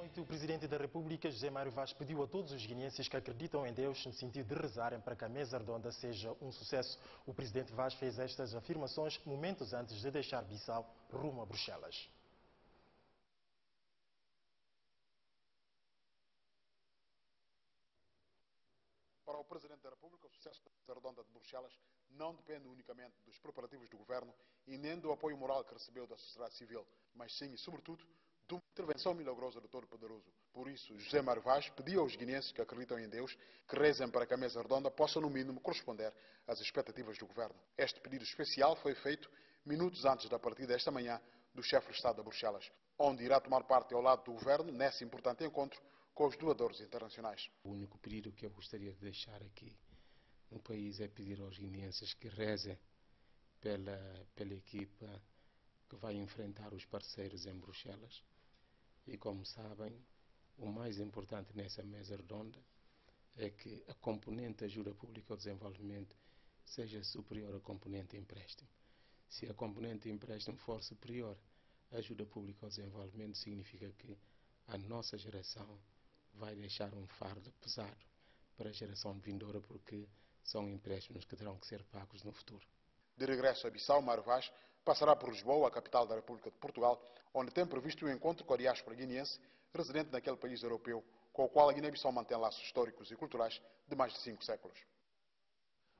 noite, o Presidente da República, José Mário Vaz, pediu a todos os guineenses que acreditam em Deus no sentido de rezarem para que a mesa redonda seja um sucesso. O Presidente Vaz fez estas afirmações momentos antes de deixar Bissau rumo a Bruxelas. Para o Presidente da República, o sucesso da Mesa Redonda de Bruxelas não depende unicamente dos preparativos do Governo e nem do apoio moral que recebeu da sociedade civil, mas sim e sobretudo de uma intervenção milagrosa do Todo-Poderoso. Por isso, José Mário Vaz pediu aos guineenses que acreditam em Deus que rezem para que a Mesa Redonda possa, no mínimo, corresponder às expectativas do Governo. Este pedido especial foi feito minutos antes da partida esta manhã do chefe de Estado de Bruxelas, onde irá tomar parte ao lado do Governo nesse importante encontro com os doadores internacionais. O único pedido que eu gostaria de deixar aqui no país é pedir aos guineenses que rezem pela equipa que vai enfrentar os parceiros em Bruxelas. E como sabem, o mais importante nessa mesa redonda é que a componente ajuda pública ao desenvolvimento seja superior à componente empréstimo. Se a componente empréstimo for superior à ajuda pública ao desenvolvimento, significa que a nossa geração vai deixar um fardo pesado para a geração vindoura, porque são empréstimos que terão que ser pagos no futuro. De regresso a Bissau, Mário Vaz passará por Lisboa, a capital da República de Portugal, onde tem previsto um encontro com a diáspora guineense residente naquele país europeu, com o qual a Guiné-Bissau mantém laços históricos e culturais de mais de 5 séculos.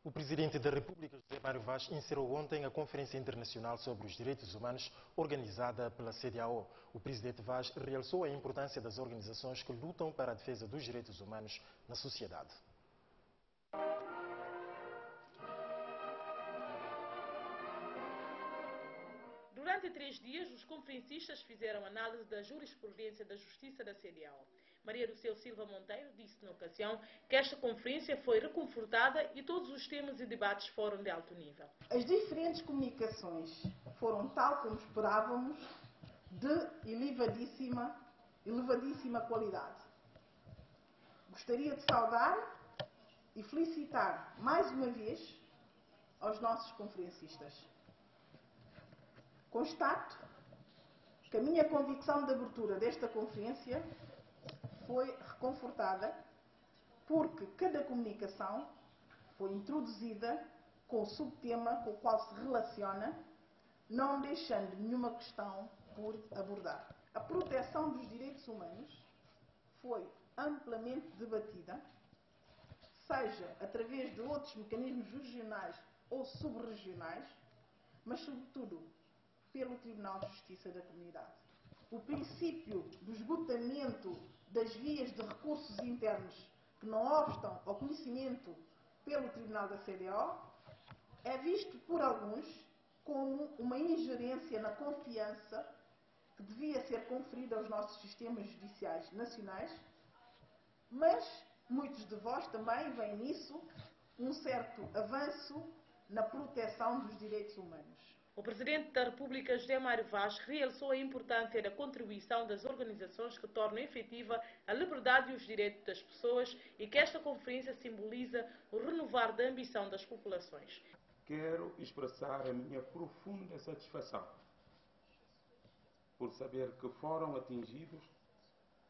O Presidente da República, José Mário Vaz, encerrou ontem a Conferência Internacional sobre os Direitos Humanos organizada pela CEDEAO. O Presidente Vaz realçou a importância das organizações que lutam para a defesa dos direitos humanos na sociedade. Durante 3 dias, os conferencistas fizeram análise da jurisprudência da Justiça da CEDEAO. Maria do Céu Silva Monteiro disse na ocasião que esta conferência foi reconfortada e todos os temas e debates foram de alto nível. As diferentes comunicações foram, tal como esperávamos, de elevadíssima qualidade. Gostaria de saudar e felicitar mais uma vez aos nossos conferencistas. Constato que a minha convicção de abertura desta conferência foi reconfortada porque cada comunicação foi introduzida com o subtema com o qual se relaciona, não deixando nenhuma questão por abordar. A proteção dos direitos humanos foi amplamente debatida, seja através de outros mecanismos regionais ou subregionais, mas sobretudo pelo Tribunal de Justiça da Comunidade. O princípio do esgotamento das vias de recursos internos que não obstam ao conhecimento pelo Tribunal da CEDEAO é visto por alguns como uma ingerência na confiança que devia ser conferida aos nossos sistemas judiciais nacionais, mas muitos de vós também veem nisso um certo avanço na proteção dos direitos humanos. O Presidente da República, José Mário Vaz, realçou a importância da contribuição das organizações que tornam efetiva a liberdade e os direitos das pessoas e que esta conferência simboliza o renovar da ambição das populações. Quero expressar a minha profunda satisfação por saber que foram atingidos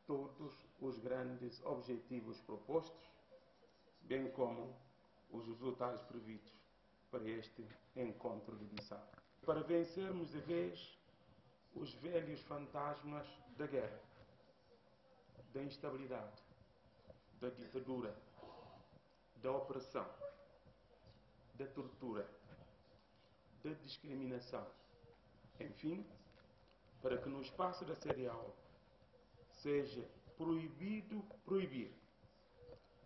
todos os grandes objetivos propostos, bem como os resultados previstos para este encontro de Bissau. Para vencermos de vez os velhos fantasmas da guerra, da instabilidade, da ditadura, da opressão, da tortura, da discriminação. Enfim, para que no espaço da CEDEAO seja proibido proibir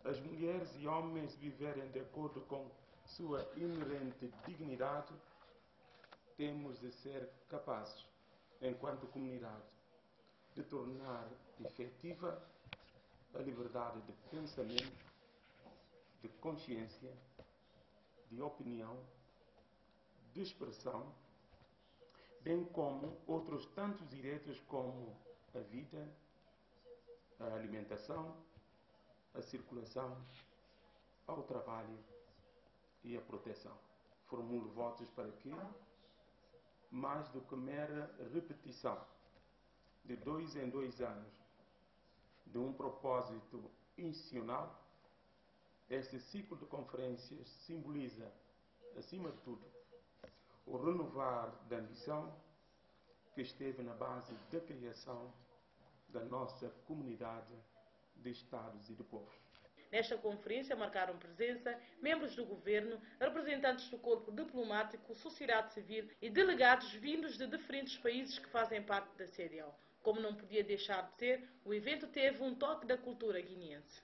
as mulheres e homens viverem de acordo com sua inerente dignidade, temos de ser capazes, enquanto comunidade, de tornar efetiva a liberdade de pensamento, de consciência, de opinião, de expressão, bem como outros tantos direitos como a vida, a alimentação, a circulação, ao trabalho e a proteção. Formulo votos para que, mais do que mera repetição de 2 em 2 anos de um propósito institucional, este ciclo de conferências simboliza, acima de tudo, o renovar da ambição que esteve na base da criação da nossa comunidade de Estados e de povos. Nesta conferência marcaram presença membros do governo, representantes do corpo diplomático, sociedade civil e delegados vindos de diferentes países que fazem parte da CEDEAO. Como não podia deixar de ser, o evento teve um toque da cultura guineense.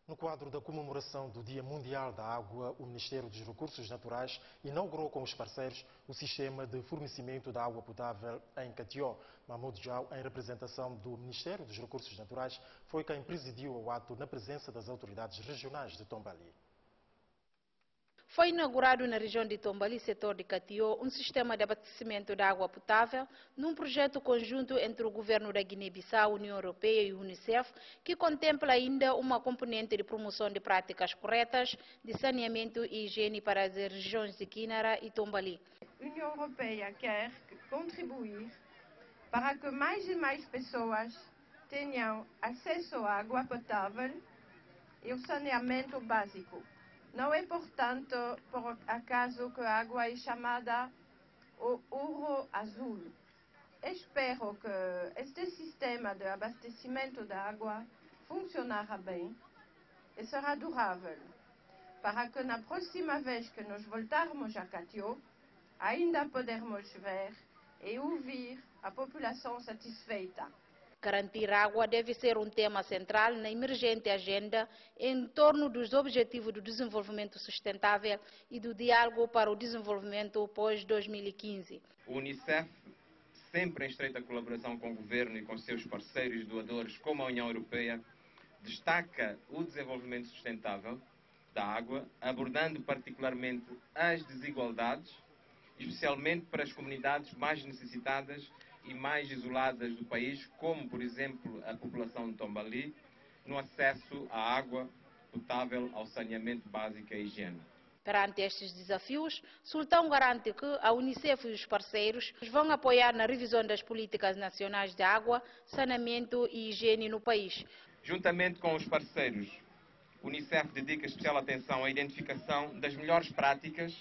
No quadro da comemoração do Dia Mundial da Água, o Ministério dos Recursos Naturais inaugurou com os parceiros o sistema de fornecimento de água potável em Catió. Mahmoud Jau, em representação do Ministério dos Recursos Naturais, foi quem presidiu o ato na presença das autoridades regionais de Tombali. Foi inaugurado na região de Tombali, setor de Catió, um sistema de abastecimento de água potável num projeto conjunto entre o governo da Guiné-Bissau, União Europeia e o Unicef, que contempla ainda uma componente de promoção de práticas corretas de saneamento e higiene para as regiões de Quinara e Tombali. A União Europeia quer contribuir para que mais e mais pessoas tenham acesso à água potável e ao saneamento básico. Não é, portanto, por acaso que a água é chamada o ouro azul. Espero que este sistema de abastecimento da água funcionará bem e será durável, para que na próxima vez que nos voltarmos a Catió, ainda podermos ver e ouvir a população satisfeita. Garantir água deve ser um tema central na emergente agenda em torno dos Objetivos do Desenvolvimento Sustentável e do Diálogo para o Desenvolvimento pós-2015. O Unicef, sempre em estreita colaboração com o Governo e com seus parceiros e doadores, como a União Europeia, destaca o desenvolvimento sustentável da água, abordando particularmente as desigualdades, especialmente para as comunidades mais necessitadas e mais isoladas do país, como, por exemplo, a população de Tombali, no acesso à água potável, ao saneamento básico e à higiene. Perante estes desafios, Sultão garante que a Unicef e os parceiros vão apoiar na revisão das políticas nacionais de água, saneamento e higiene no país. Juntamente com os parceiros, o Unicef dedica especial atenção à identificação das melhores práticas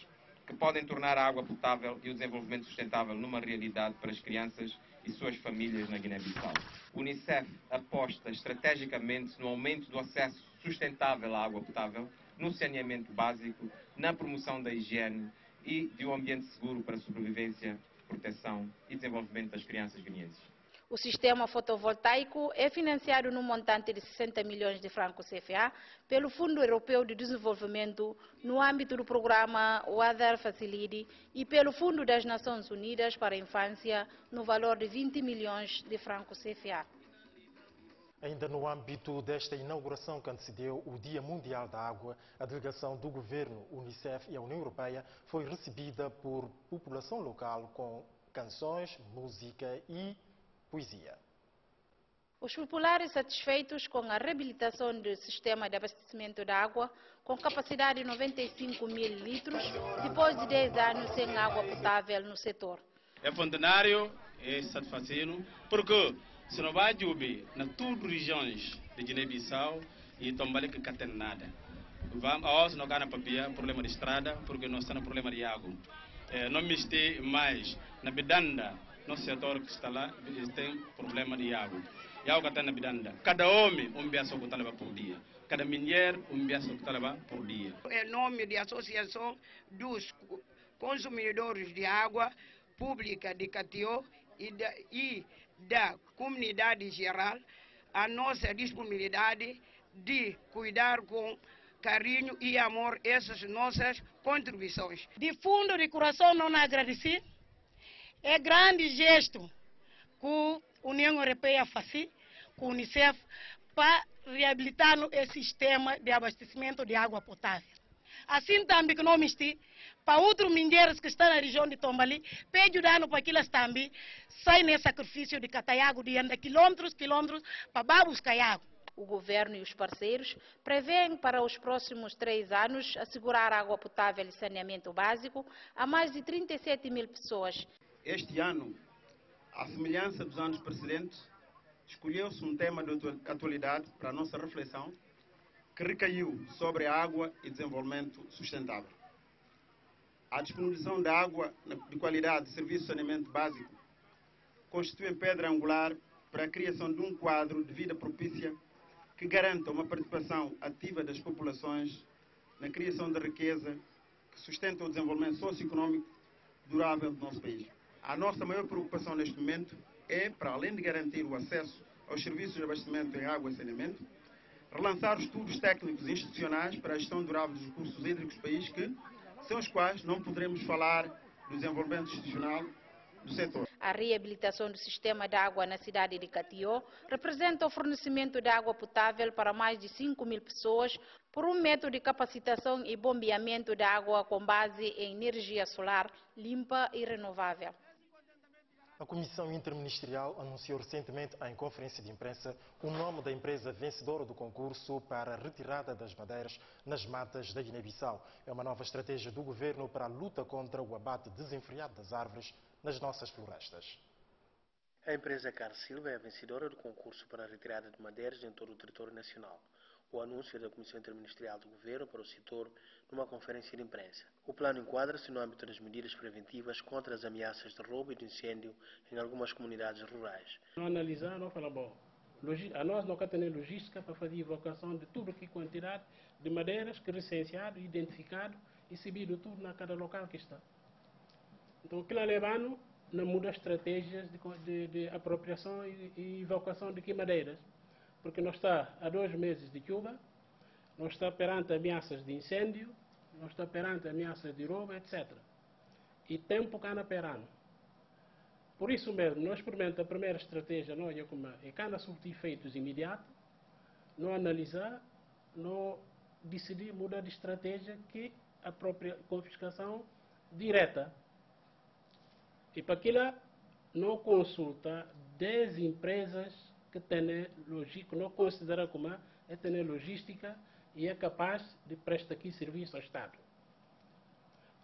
que podem tornar a água potável e o desenvolvimento sustentável numa realidade para as crianças e suas famílias na Guiné-Bissau. O Unicef aposta estrategicamente no aumento do acesso sustentável à água potável, no saneamento básico, na promoção da higiene e de um ambiente seguro para a sobrevivência, proteção e desenvolvimento das crianças guineenses. O sistema fotovoltaico é financiado num montante de 60 milhões de francos CFA pelo Fundo Europeu de Desenvolvimento no âmbito do programa Water Facility e pelo Fundo das Nações Unidas para a Infância no valor de 20 milhões de francos CFA. Ainda no âmbito desta inauguração que antecedeu o Dia Mundial da Água, a delegação do Governo, Unicef e a União Europeia foi recebida por população local com canções, música e poesia. Os populares satisfeitos com a reabilitação do sistema de abastecimento de água, com capacidade de 95 mil litros, depois de 10 anos sem água potável no setor. É fontenário, é satisfazendo, porque se não vai subir na todas as regiões de Guiné-Bissau e Tombali que não tem nada. Vamos não ganha papel, problema de estrada, porque nós temos problema de água. Não me este mais na bedanda. No setor que está lá tem problema de água. E a água está na bedanda. Cada homem beça que está lá por dia. Cada mulher beça que está lá por dia. Em nome da Associação dos Consumidores de Água Pública de Catió e da comunidade geral, a nossa disponibilidade de cuidar com carinho e amor essas nossas contribuições. De fundo de coração não agradeci. É grande gesto que a União Europeia faz, com o Unicef, para reabilitar o sistema de abastecimento de água potável. Assim também que não existe, para outros mineiros que estão na região de Tombali, para ajudar para que eles também saiam nesse sacrifício de catar água, de andar quilômetros para buscar água. O governo e os parceiros prevêem para os próximos 3 anos assegurar água potável e saneamento básico a mais de 37 mil pessoas. Este ano, à semelhança dos anos precedentes, escolheu-se um tema de atualidade para a nossa reflexão que recaiu sobre a água e desenvolvimento sustentável. A disponibilização de água de qualidade e serviço de saneamento básico constituem pedra angular para a criação de um quadro de vida propícia que garanta uma participação ativa das populações na criação de riqueza que sustenta o desenvolvimento socioeconómico durável do nosso país. A nossa maior preocupação neste momento é, para além de garantir o acesso aos serviços de abastecimento em água e saneamento, relançar os estudos técnicos e institucionais para a gestão durável dos recursos hídricos do país, que, sem os quais não poderemos falar do desenvolvimento institucional do setor. A reabilitação do sistema de água na cidade de Catió representa o fornecimento de água potável para mais de 5 mil pessoas por um método de capacitação e bombeamento de água com base em energia solar limpa e renovável. A Comissão Interministerial anunciou recentemente em conferência de imprensa o nome da empresa vencedora do concurso para a retirada das madeiras nas matas da Guiné-Bissau. É uma nova estratégia do governo para a luta contra o abate desenfreado das árvores nas nossas florestas. A empresa Car Silva é a vencedora do concurso para a retirada de madeiras em todo o território nacional. O anúncio da Comissão Interministerial do Governo para o setor numa conferência de imprensa. O plano enquadra-se no âmbito das medidas preventivas contra as ameaças de roubo e de incêndio em algumas comunidades rurais. Não analisar, não falar, bom, a nós não temos logística para fazer evocação de tudo que quantidade de madeiras que recenseado, identificado e exibido tudo na cada local que está. Então, aquilo é levando, não muda estratégias de apropriação e evocação de que madeiras. Porque nós está há 2 meses de chuva, nós está perante ameaças de incêndio, nós está perante ameaças de roubo, etc. E tempo cana perano. Por isso mesmo, nós experimentamos a primeira estratégia, não é como é cana surtir efeitos imediatos, não analisar, não decidir mudar de estratégia que a própria confiscação direta. E para aquilo não consulta 10 empresas que tem logística, não considera como é ter logística e é capaz de prestar aqui serviço ao Estado.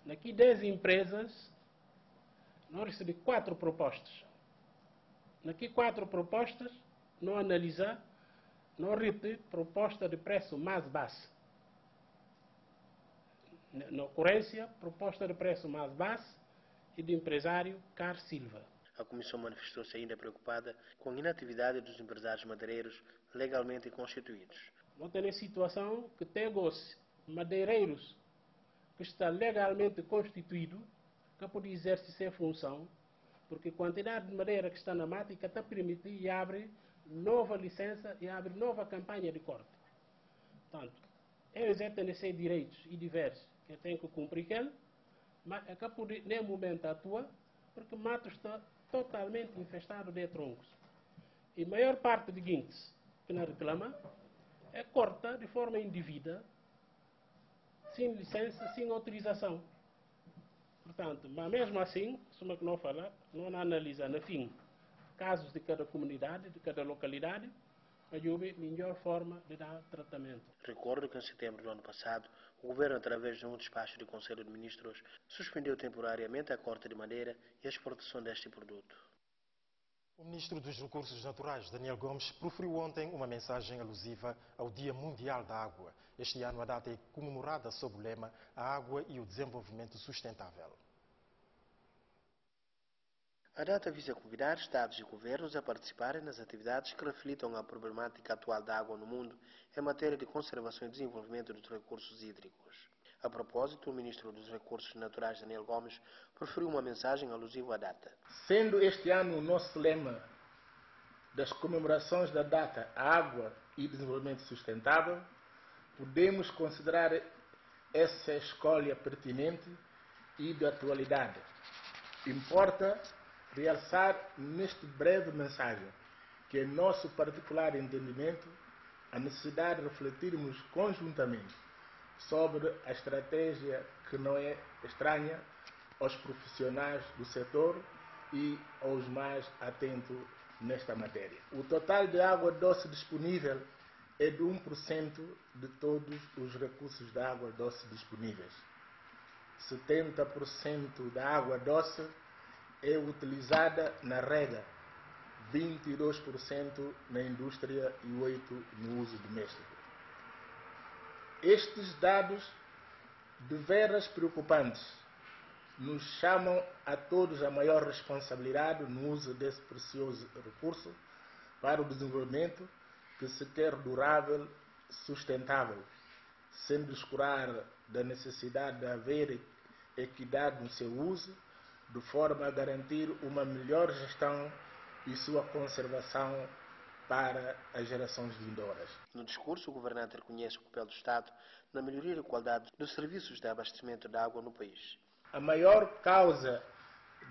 Naqui 10 empresas, nós recebemos 4 propostas. Naqui 4 propostas, não analisar, não repetir proposta de preço mais baixo. Na ocorrência, proposta de preço mais baixo e do empresário Car Silva. A Comissão manifestou-se ainda preocupada com a inatividade dos empresários madeireiros legalmente constituídos. Não tem situação que tem madeireiros que está legalmente constituído, que pode exercer a função, porque a quantidade de madeira que está na mata está permitida e abre nova licença e abre nova campanha de corte. Portanto, eles têm esses direitos e diversos que têm que cumprir aquele, mas é que pode, nem momento atua, porque o mato está totalmente infestado de troncos. E a maior parte de guintes que não reclama é corta de forma indevida, sem licença, sem autorização. Portanto, mas mesmo assim, como é que não fala, não analisa, no fim, casos de cada comunidade, de cada localidade, para ver a melhor forma de dar tratamento. Recordo que em setembro do ano passado, o Governo, através de um despacho do Conselho de Ministros, suspendeu temporariamente a corte de madeira e a exportação deste produto. O Ministro dos Recursos Naturais, Daniel Gomes, proferiu ontem uma mensagem alusiva ao Dia Mundial da Água. Este ano a data é comemorada sob o lema A Água e o Desenvolvimento Sustentável. A data visa convidar Estados e governos a participarem nas atividades que reflitam a problemática atual da água no mundo em matéria de conservação e desenvolvimento dos recursos hídricos. A propósito, o Ministro dos Recursos Naturais, Daniel Gomes, proferiu uma mensagem alusiva à data. Sendo este ano o nosso lema das comemorações da data A Água e Desenvolvimento Sustentável, podemos considerar essa escolha pertinente e de atualidade. Importa realçar neste breve mensagem que é nosso particular entendimento a necessidade de refletirmos conjuntamente sobre a estratégia que não é estranha aos profissionais do setor e aos mais atentos nesta matéria. O total de água doce disponível é de 1% de todos os recursos de água doce disponíveis. 70% da água doce é utilizada na rega, 22% na indústria e 8% no uso doméstico. Estes dados, de veras preocupantes, nos chamam a todos a maior responsabilidade no uso desse precioso recurso para o desenvolvimento que se quer durável, sustentável, sem descurar da necessidade de haver equidade no seu uso, de forma a garantir uma melhor gestão e sua conservação para as gerações vindouras. No discurso, o governante reconhece o papel do Estado na melhoria da qualidade dos serviços de abastecimento de água no país. A maior causa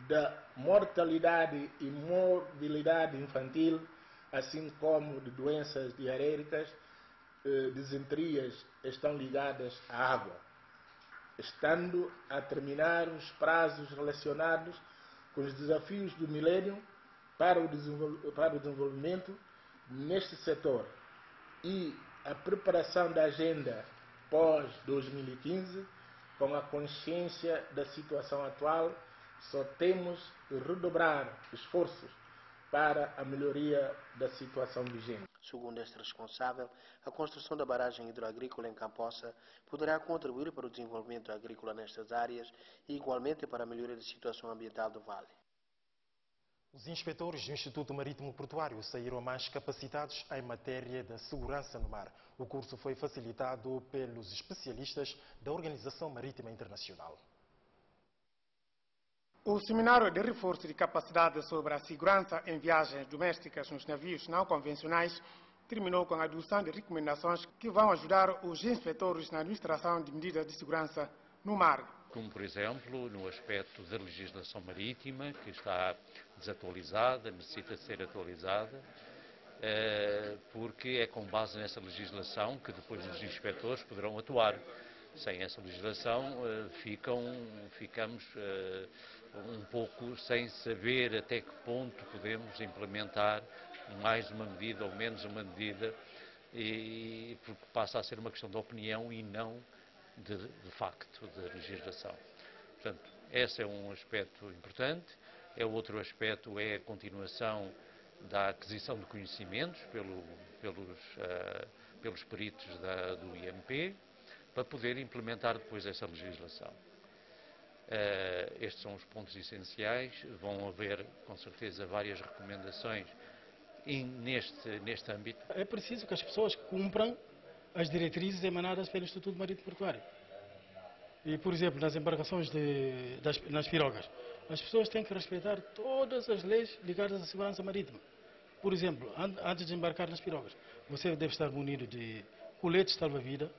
da mortalidade e morbilidade infantil, assim como de doenças diarreicas, desenterias, estão ligadas à água, estando a terminar os prazos relacionados com os desafios do milénio para o desenvolvimento neste setor e a preparação da agenda pós-2015, com a consciência da situação atual, só temos de redobrar esforços para a melhoria da situação vigente. Segundo este responsável, a construção da barragem hidroagrícola em Campoça poderá contribuir para o desenvolvimento agrícola nestas áreas e igualmente para a melhoria da situação ambiental do vale. Os inspetores do Instituto Marítimo Portuário saíram mais capacitados em matéria de segurança no mar. O curso foi facilitado pelos especialistas da Organização Marítima Internacional. O seminário de reforço de capacidade sobre a segurança em viagens domésticas nos navios não convencionais terminou com a adoção de recomendações que vão ajudar os inspetores na administração de medidas de segurança no mar. Como, por exemplo, no aspecto da legislação marítima, que está desatualizada, necessita de ser atualizada, porque é com base nessa legislação que depois os inspetores poderão atuar. Sem essa legislação, ficamos um pouco sem saber até que ponto podemos implementar mais uma medida ou menos uma medida, porque passa a ser uma questão de opinião e não de facto, de legislação. Portanto, esse é um aspecto importante. Outro aspecto é a continuação da aquisição de conhecimentos pelos peritos do IMP, para poder implementar depois essa legislação. Estes são os pontos essenciais. Vão haver, com certeza, várias recomendações neste âmbito. É preciso que as pessoas cumpram as diretrizes emanadas pelo Instituto Marítimo Portuário. E, por exemplo, nas embarcações nas pirogas, as pessoas têm que respeitar todas as leis ligadas à segurança marítima. Por exemplo, antes de embarcar nas pirogas, você deve estar munido de coletes salva-vida,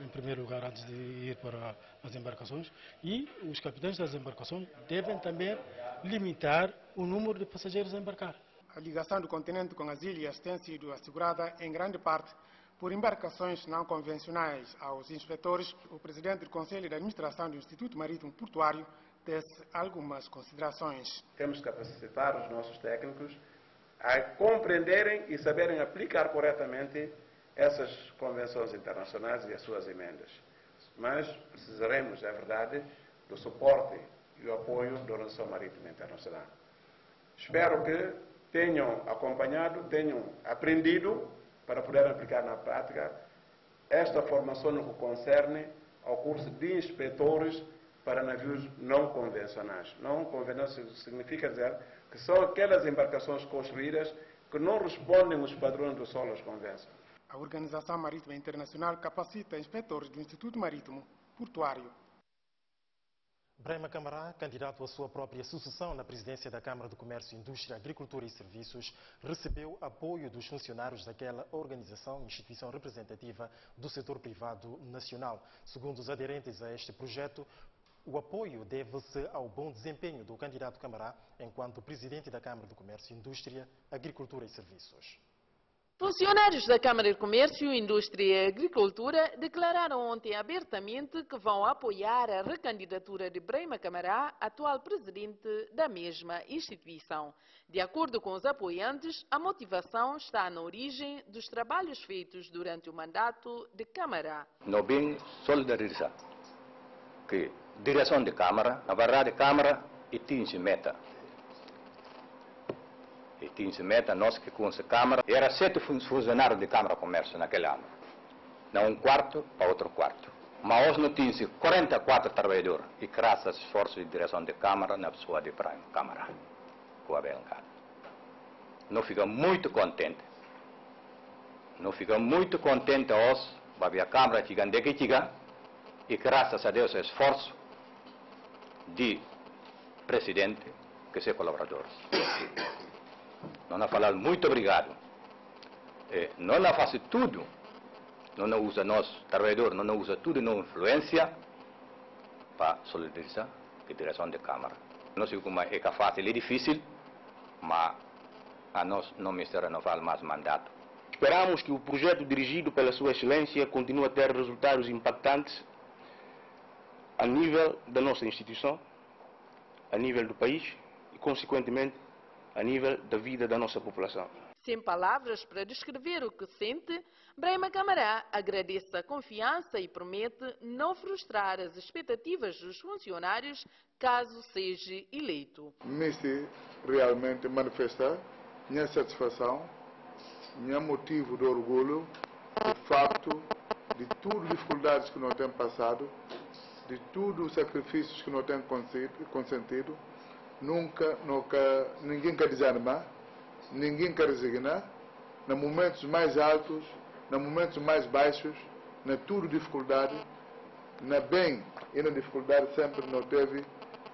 em primeiro lugar, antes de ir para as embarcações, e os capitães das embarcações devem também limitar o número de passageiros a embarcar. A ligação do continente com as ilhas tem sido assegurada em grande parte por embarcações não convencionais. Aos inspetores, o presidente do Conselho de Administração do Instituto Marítimo Portuário tece algumas considerações. Temos que capacitar os nossos técnicos a compreenderem e saberem aplicar corretamente essas convenções internacionais e as suas emendas. Mas precisaremos, é verdade, do suporte e o apoio da Organização Marítima Internacional. Espero que tenham acompanhado, tenham aprendido para poder aplicar na prática esta formação no que concerne ao curso de inspetores para navios não convencionais. Não convencionais significa dizer que são aquelas embarcações construídas que não respondem aos padrões do Solas Convention. A Organização Marítima Internacional capacita inspetores do Instituto Marítimo Portuário. Brema Camará, candidato à sua própria sucessão na presidência da Câmara de Comércio, Indústria, Agricultura e Serviços, recebeu apoio dos funcionários daquela organização, instituição representativa do setor privado nacional. Segundo os aderentes a este projeto, o apoio deve-se ao bom desempenho do candidato Camará enquanto presidente da Câmara de Comércio, Indústria, Agricultura e Serviços. Funcionários da Câmara de Comércio, Indústria e Agricultura declararam ontem abertamente que vão apoiar a recandidatura de Brahima Camará, atual presidente da mesma instituição. De acordo com os apoiantes, a motivação está na origem dos trabalhos feitos durante o mandato de Camará. Nós bem solidarizar que a direção de Câmara, na verdade, Câmara atinge meta. E tinha meta, nós que com essa Câmara, era 7 funcionários de Câmara de Comércio naquele ano. Não um quarto para outro quarto. Mas hoje não tinha 44 trabalhadores. E graças ao esforço de direção de Câmara, na pessoa de Brahima Camará, com a Belgada. Nós ficamos muito contentes. Nós ficamos muito contentes hoje, para ver a Câmara chegando aqui, e graças a Deus, o esforço de presidente, que seus colaboradores. Nós falamos muito obrigado. Nós fazemos tudo. Nós usa nós, trabalhadores, nós usa tudo na influência para solidarizar a direção da Câmara. Não sei como é fácil e difícil, mas a nós não me renovar mais mandato. Esperamos que o projeto dirigido pela Sua Excelência continue a ter resultados impactantes a nível da nossa instituição, a nível do país e, consequentemente, a nível da vida da nossa população. Sem palavras para descrever o que sente, Brahima Camará agradece a confiança e promete não frustrar as expectativas dos funcionários caso seja eleito. Nesse realmente manifestar minha satisfação, meu motivo de orgulho, o facto de todas as dificuldades que nós temos passado, de todos os sacrifícios que nós temos consentido. Ninguém quer desanimar, ninguém quer resignar. Nos momentos mais altos, nos momentos mais baixos, na tudo dificuldade, na bem e na dificuldade, sempre não teve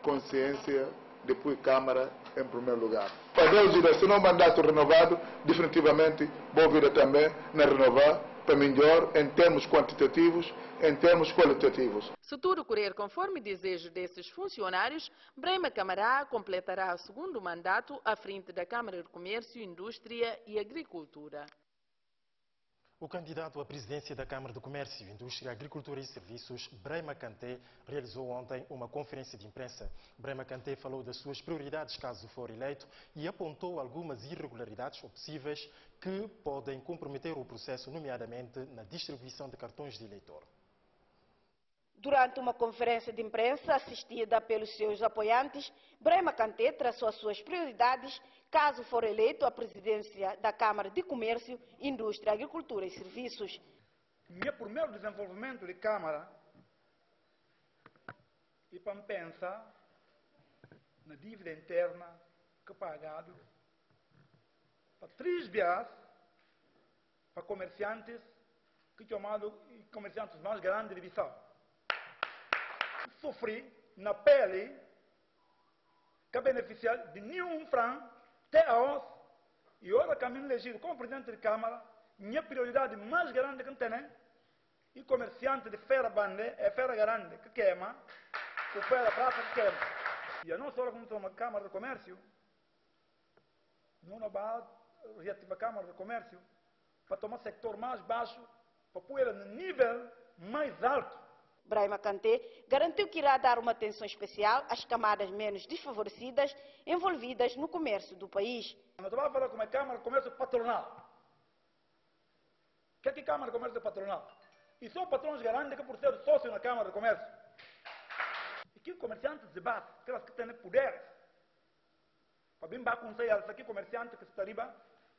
consciência de pôr Câmara em primeiro lugar. Para Deus e se não mandato renovado, definitivamente, boa vida também na renovar, para melhor em termos quantitativos, em termos qualitativos. Se tudo correr conforme desejo desses funcionários, Brahima Camará completará o segundo mandato à frente da Câmara de Comércio, Indústria e Agricultura. O candidato à presidência da Câmara de Comércio, Indústria, Agricultura e Serviços, Brahima Kanté, realizou ontem uma conferência de imprensa. Brahima Kanté falou das suas prioridades caso for eleito e apontou algumas irregularidades possíveis que podem comprometer o processo, nomeadamente na distribuição de cartões de eleitor. Durante uma conferência de imprensa assistida pelos seus apoiantes, Brahima Kanté traçou as suas prioridades caso for eleito à presidência da Câmara de Comércio, Indústria, Agricultura e Serviços. Meu primeiro desenvolvimento de Câmara e para pensar na dívida interna que pagado para 3 vezes para comerciantes que chamado comerciantes mais grandes de Bissau. Sofri na pele que beneficiar de nenhum franco até a hoje. E agora que me elegido como presidente de Câmara, minha prioridade mais grande que tem e comerciante de feira bande é feira grande que queima, o feira prata que queima. E a nossa hora como somos Câmara de Comércio, não vai reativar a Câmara de Comércio para tomar sector mais baixo, para pôr no nível mais alto. Brahima Kanté garantiu que irá dar uma atenção especial às camadas menos desfavorecidas envolvidas no comércio do país. Nós vamos falar como é Câmara de Comércio patronal. O que é que Câmara de Comércio patronal? E são patrões grandes que por ser sócio na Câmara de Comércio. E que comerciantes de base, aquelas que têm poderes. Para bem aconselhar aqui comerciante que está arriba,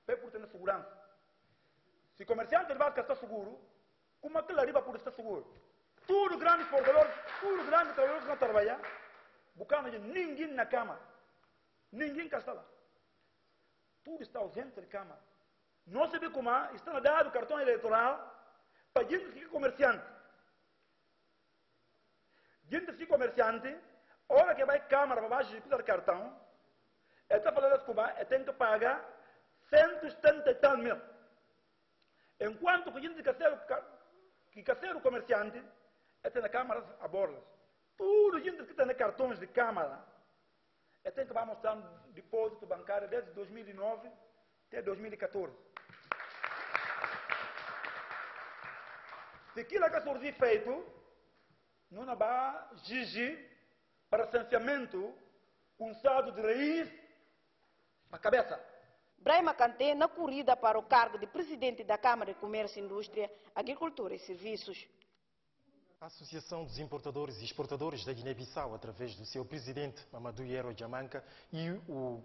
por ter segurança. Se comerciante de base que está seguro, como é que ele arriba por estar seguro? Tudo grande exportador, tudo grande trabalhador que não trabalha, buscando de ninguém na Câmara. Ninguém que está lá. Tudo está ausente da Câmara. Não se vê como está dado cartão eleitoral para gente que é comerciante. Gente que é comerciante, a hora que vai à Câmara para baixo de cartão, está falando que tem que pagar 170 e tal mil. Enquanto que gente que quer ser o comerciante, tem na Câmara a bordas. Tudo gente que tem cartões de Câmara, tem que mostrar um depósito bancário desde 2009 até 2014. se aquilo é que surgir feito, não vai exigir para licenciamento um saldo de raiz na cabeça. Brahima Kanté na corrida para o cargo de presidente da Câmara de Comércio, Indústria, Agricultura e Serviços. A Associação dos Importadores e Exportadores da Guiné-Bissau, através do seu presidente Mamadou Yero Diamanka e o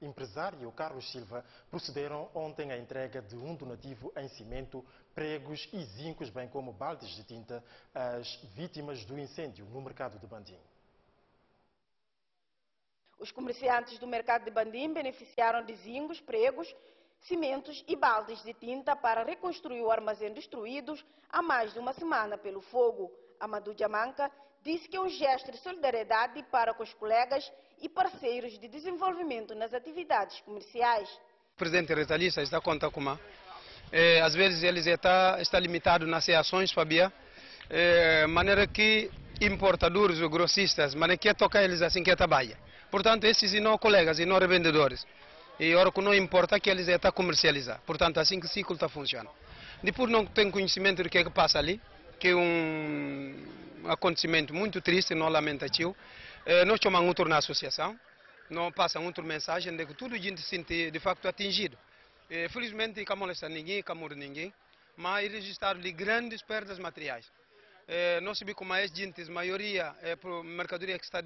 empresário Carlos Silva, procederam ontem à entrega de um donativo em cimento, pregos e zincos, bem como baldes de tinta, às vítimas do incêndio no mercado de Bandim. Os comerciantes do mercado de Bandim beneficiaram de zincos, pregos, cimentos e baldes de tinta para reconstruir o armazém destruído há mais de uma semana pelo fogo. Amadou Diamanka disse que é um gesto de solidariedade para com os colegas e parceiros de desenvolvimento nas atividades comerciais. O presidente retalhista está conta com às vezes ele está limitado nas ações, Fabia, maneira que importadores ou grossistas, mas que toca eles assim que trabalha. Portanto, esses não colegas e não revendedores. E ora que não importa que eles estão a comercializar. Portanto, assim que o ciclo está funcionando. Depois não tem conhecimento do que passa ali, que é um acontecimento muito triste, não lamentativo. Nós chamamos outro na associação, não passamos outra mensagem de que tudo a gente se sente de facto atingido. Felizmente, não molesta ninguém, não morre ninguém, mas registraram de grandes perdas materiais. Nós sabemos como é gente, a maioria é por mercadoria que está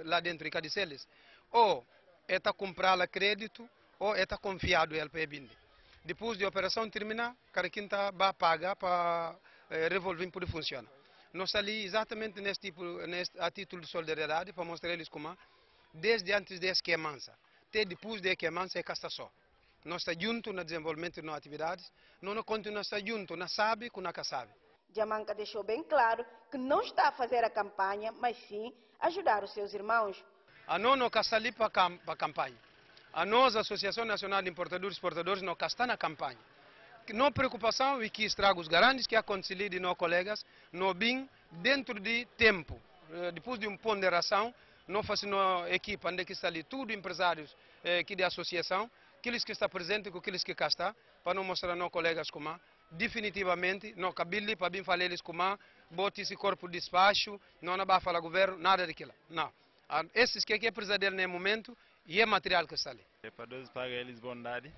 lá dentro de Cadiceles, ou está comprado a crédito ou está confiado ele para vender. Depois de a operação terminar, cada quem vai pagar para revolver poder funcionar. Nós estamos ali exatamente a título de solidariedade para mostrar eles como desde antes de esquemança até depois de esquemança é casta só. Nós estamos juntos no desenvolvimento de atividades, não continuamos a estar juntos, não sabe com não sabe. Diamanka deixou bem claro que não está a fazer a campanha, mas sim ajudar os seus irmãos. A nós não está ali para a campanha. A nós, a Associação Nacional de Importadores e Exportadores, não está na campanha. Não preocupação é que estragos grandes que aconteceram de nossos colegas, não bem dentro de tempo. Depois de uma ponderação, nós fazemos uma equipe onde está ali tudo empresários aqui da associação, aqueles que estão presentes com aqueles que cá estão, para não mostrar a nossos colegas como definitivamente, não cabile para bem falar eles como bote esse corpo de despacho, não vai falar governo, nada daquilo. Não. Esses que é precisadeiro nesse momento e é material que está ali. Para Deus pagar eles bondade,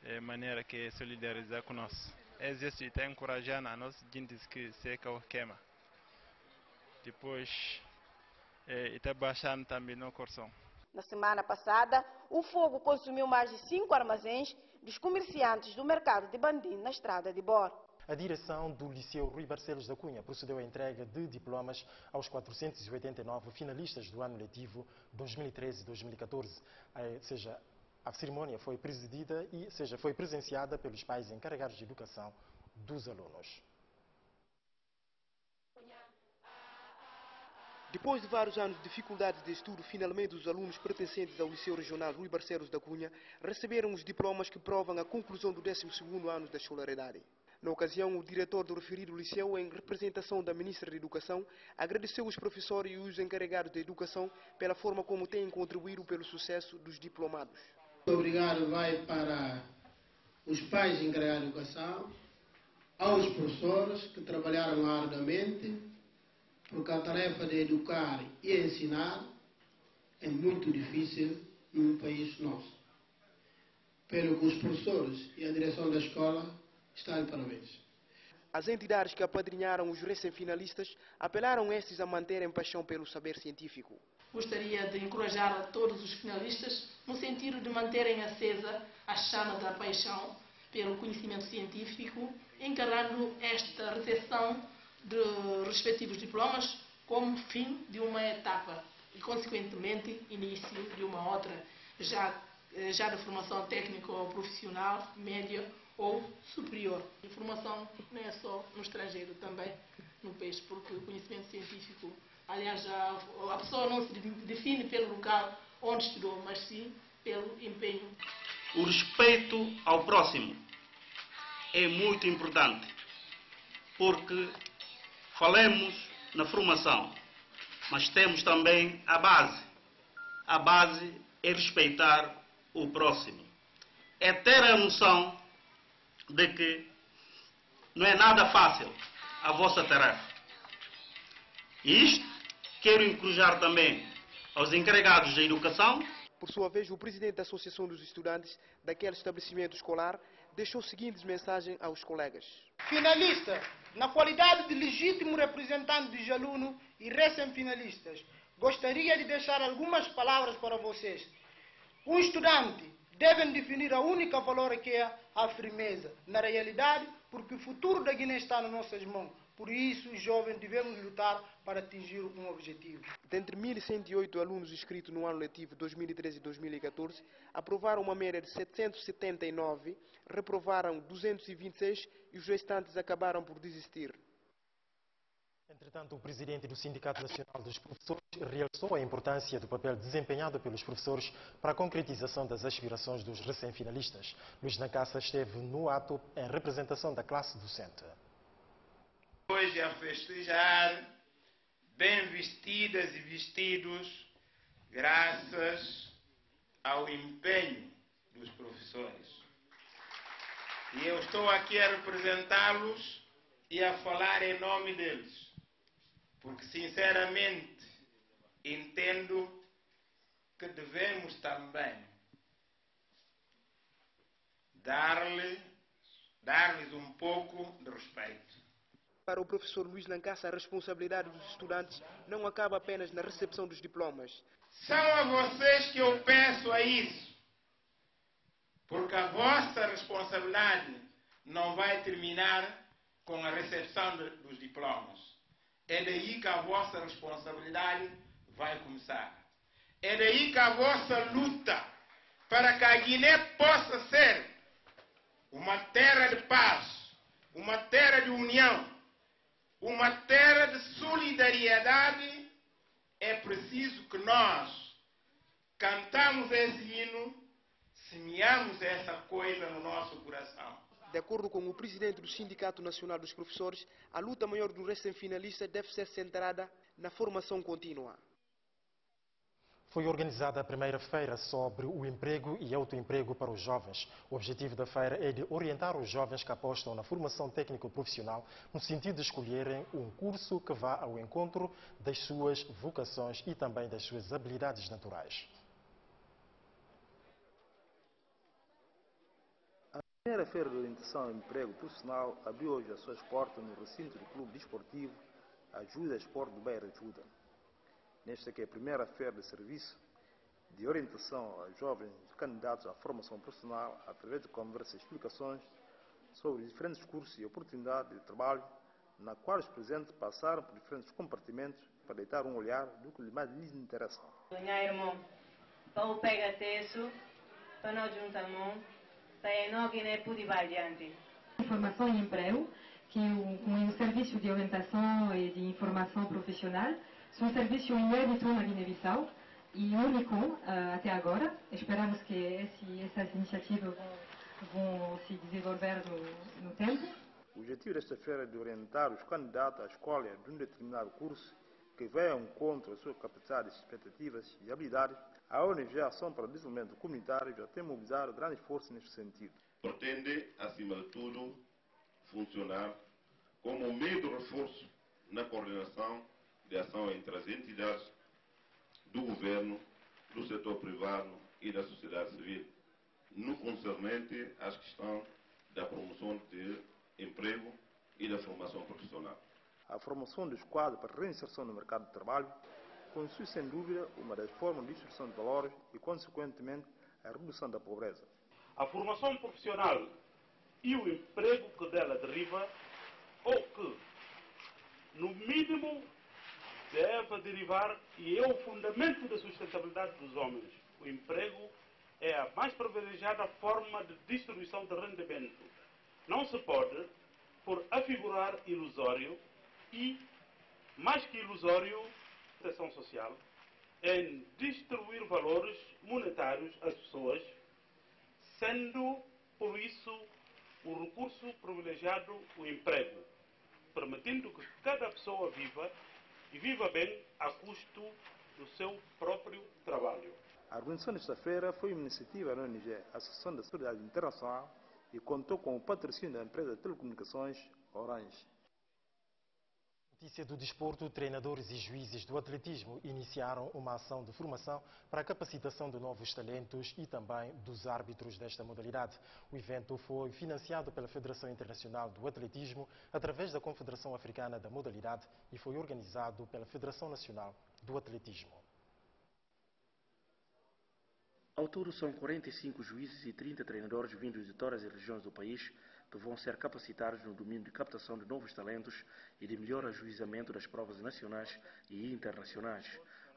é maneira que solidarizar com nós. Existe e está encorajando a nós, gente que seca ou queima. Depois, está baixando também no coração. Na semana passada, o fogo consumiu mais de 5 armazéns dos comerciantes do mercado de Bandim, na estrada de Bor. A direção do Liceu Rui Barcelos da Cunha procedeu à entrega de diplomas aos 489 finalistas do ano letivo 2013-2014. A cerimônia foi presidida foi presenciada pelos pais encarregados de educação dos alunos. Depois de vários anos de dificuldades de estudo, finalmente os alunos pertencentes ao Liceu Regional Rui Barcelos da Cunha receberam os diplomas que provam a conclusão do 12º ano da escolaridade. Na ocasião, o diretor do referido liceu, em representação da Ministra da Educação, agradeceu os professores e os encarregados da educação pela forma como têm contribuído pelo sucesso dos diplomados. Obrigado vai para os pais encarregados de educação, aos professores que trabalharam arduamente, porque a tarefa de educar e ensinar é muito difícil num país nosso. Pelo que os professores e a direção da escola estão de parabéns. As entidades que apadrinharam os recém-finalistas apelaram estes a manterem paixão pelo saber científico. Gostaria de encorajar a todos os finalistas no sentido de manterem acesa a chama da paixão pelo conhecimento científico, encarando esta recepção de respectivos diplomas como fim de uma etapa e, consequentemente, início de uma outra, já de formação técnica ou profissional, média ou superior. A formação não é só no estrangeiro, também no país, porque o conhecimento científico, aliás, a pessoa não se define pelo local onde estudou, mas sim pelo empenho. O respeito ao próximo é muito importante, porque falamos na formação, mas temos também a base. A base é respeitar o próximo. É ter a noção de que não é nada fácil a vossa tarefa. E isto quero encorajar também aos encarregados da educação. Por sua vez, o presidente da Associação dos Estudantes daquele estabelecimento escolar deixou a seguinte mensagem aos colegas. Finalista, na qualidade de legítimo representante dos alunos e recém-finalistas, gostaria de deixar algumas palavras para vocês. Um estudante deve definir a única valor que é a firmeza na realidade, porque o futuro da Guiné está nas nossas mãos. Por isso, os jovens devemos lutar para atingir um objetivo. Dentre 1.108 alunos inscritos no ano letivo 2013-2014, aprovaram uma média de 779, reprovaram 226 e os restantes acabaram por desistir. Entretanto, o presidente do Sindicato Nacional dos Professores realçou a importância do papel desempenhado pelos professores para a concretização das aspirações dos recém-finalistas. Luís Nancassa esteve no ato em representação da classe docente. Hoje a festejar, bem vestidas e vestidos, graças ao empenho dos professores. E eu estou aqui a representá-los e a falar em nome deles, porque sinceramente entendo que devemos também dar-lhes um pouco de respeito. Para o professor Luís Nancassa, a responsabilidade dos estudantes não acaba apenas na recepção dos diplomas. São a vocês que eu peço a isso, porque a vossa responsabilidade não vai terminar com a recepção dos diplomas. É daí que a vossa responsabilidade vai começar. É daí que a vossa luta para que a Guiné possa ser uma terra de paz, uma terra de união, uma terra de solidariedade, é preciso que nós cantamos esse hino, semeamos essa coisa no nosso coração. De acordo com o presidente do Sindicato Nacional dos Professores, a luta maior do recém-finalista deve ser centrada na formação contínua. Foi organizada a primeira feira sobre o emprego e autoemprego para os jovens. O objetivo da feira é de orientar os jovens que apostam na formação técnico-profissional no sentido de escolherem um curso que vá ao encontro das suas vocações e também das suas habilidades naturais. A primeira feira de orientação ao emprego profissional abriu hoje as suas portas no recinto do Clube Desportivo Ajuda Esporte do Bairro Ajuda. Nesta que é a primeira feira de serviço de orientação a jovens candidatos à formação profissional através de conversas e explicações sobre os diferentes cursos e oportunidades de trabalho, na qual os presentes passaram por diferentes compartimentos para deitar um olhar do que mais lhes interessa. Minha irmã, para pega texto, para não juntar mão, para não que nem pude ir adiante. Formação e emprego, que um serviço de orientação e de informação profissional, é um serviço inédito na Guiné-Bissau e único até agora. Esperamos que essas iniciativas vão se desenvolver no tempo. O objetivo desta feira é de orientar os candidatos à escolha de um determinado curso que vai ao encontro das suas capacidades, expectativas e habilidades. A ONG Ação para o Desenvolvimento Comunitário já tem mobilizado grande esforço neste sentido. Pretende, acima de tudo, funcionar como um meio de reforço na coordenação de ação entre as entidades do governo, do setor privado e da sociedade civil, no concernente às questões da promoção de emprego e da formação profissional. A formação dos quadros para reinserção no mercado de trabalho constitui, sem dúvida, uma das formas de distribuição de valores e, consequentemente, a redução da pobreza. A formação profissional e o emprego que dela deriva, ou que, no mínimo, deve derivar, e é o fundamento da sustentabilidade dos homens. O emprego é a mais privilegiada forma de distribuição de rendimento. Não se pode, por afigurar ilusório e, mais que ilusório, proteção social, em distribuir valores monetários às pessoas, sendo, por isso, o recurso privilegiado o emprego, permitindo que cada pessoa viva e viva bem a custo do seu próprio trabalho. A organização desta feira foi uma iniciativa da ONG, a Associação da Solidariedade Internacional, e contou com o patrocínio da empresa de telecomunicações Orange. Notícia do desporto, treinadores e juízes do atletismo iniciaram uma ação de formação para a capacitação de novos talentos e também dos árbitros desta modalidade. O evento foi financiado pela Federação Internacional do Atletismo através da Confederação Africana da Modalidade e foi organizado pela Federação Nacional do Atletismo. Ao todo, são 45 juízes e 30 treinadores vindos de todas as regiões do país que vão ser capacitados no domínio de captação de novos talentos e de melhor ajuizamento das provas nacionais e internacionais.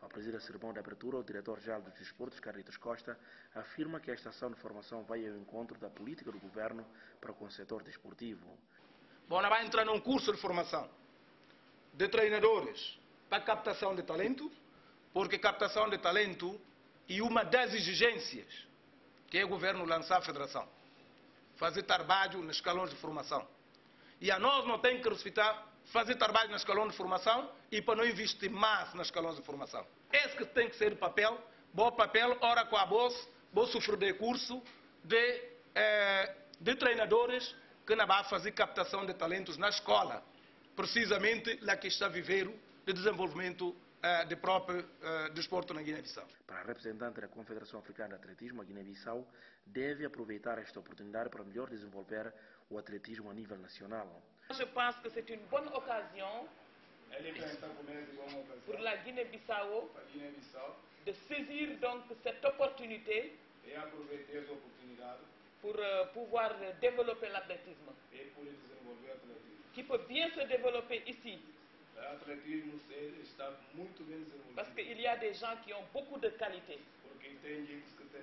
Ao presidir a cerimônia de abertura, o diretor-geral dos Desportos, Carlitos Costa, afirma que esta ação de formação vai ao encontro da política do governo para com o setor desportivo. Bom, vai entrar num curso de formação de treinadores para captação de talento, porque captação de talento é uma das exigências que o governo lançar à federação. Fazer trabalho nos escalões de formação. E a nós não tem que respeitar fazer trabalho nos escalões de formação e para não investir mais nos escalões de formação. Esse que tem que ser o papel, bom papel, ora com a bolsa, vou sofrer de curso de treinadores que não vai fazer captação de talentos na escola. Precisamente lá que está a viver de desenvolvimento de próprio desporto na Guiné-Bissau. Para a representante da Confederação Africana de Atletismo, a Guiné-Bissau deve aproveitar esta oportunidade para melhor desenvolver o atletismo a nível nacional. Je pense que c'est une bonne occasion pour la Guinée-Bissau de saisir donc cette opportunité pour pouvoir développer l'athlétisme, qui peut bien se développer ici. L'athlétisme está muito bem desenvolvido. Parce qu'il y a des gens qui ont beaucoup de qualité. Porque tem gente que tem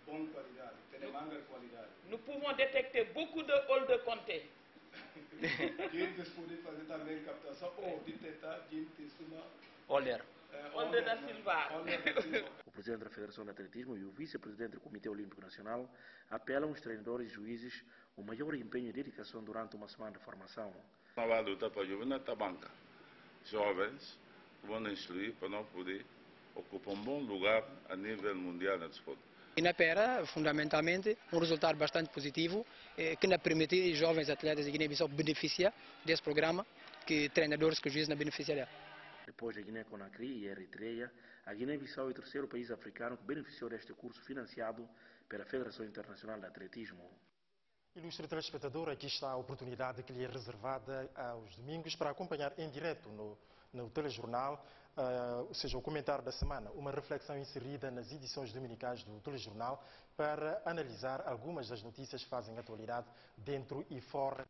boa qualidade, tem manga qualidade. Nous pouvons détecter beaucoup de hall de Conté. Gente pode fazer também captação ou detectar gente suma. Olher. Older da Silva. O presidente da Federação de Atletismo e o vice-presidente do Comitê Olímpico Nacional apelam aos treinadores e juízes o maior empenho e dedicação durante uma semana de formação. Não vai lutar para a juventude da banca. Jovens que vão instruir para não poder ocupar um bom lugar a nível mundial no desporto. E na PERA, fundamentalmente, um resultado bastante positivo que nos permite jovens atletas de Guiné-Bissau beneficiar desse programa, que treinadores que juízes não beneficiarão. Depois da Guiné-Conakry e Eritreia, a Guiné-Bissau é o terceiro país africano que beneficiou deste curso financiado pela Federação Internacional de Atletismo. Ilustre telespectador, aqui está a oportunidade que lhe é reservada aos domingos para acompanhar em direto no telejornal, ou seja, o comentário da semana, uma reflexão inserida nas edições dominicais do telejornal para analisar algumas das notícias que fazem atualidade dentro e fora.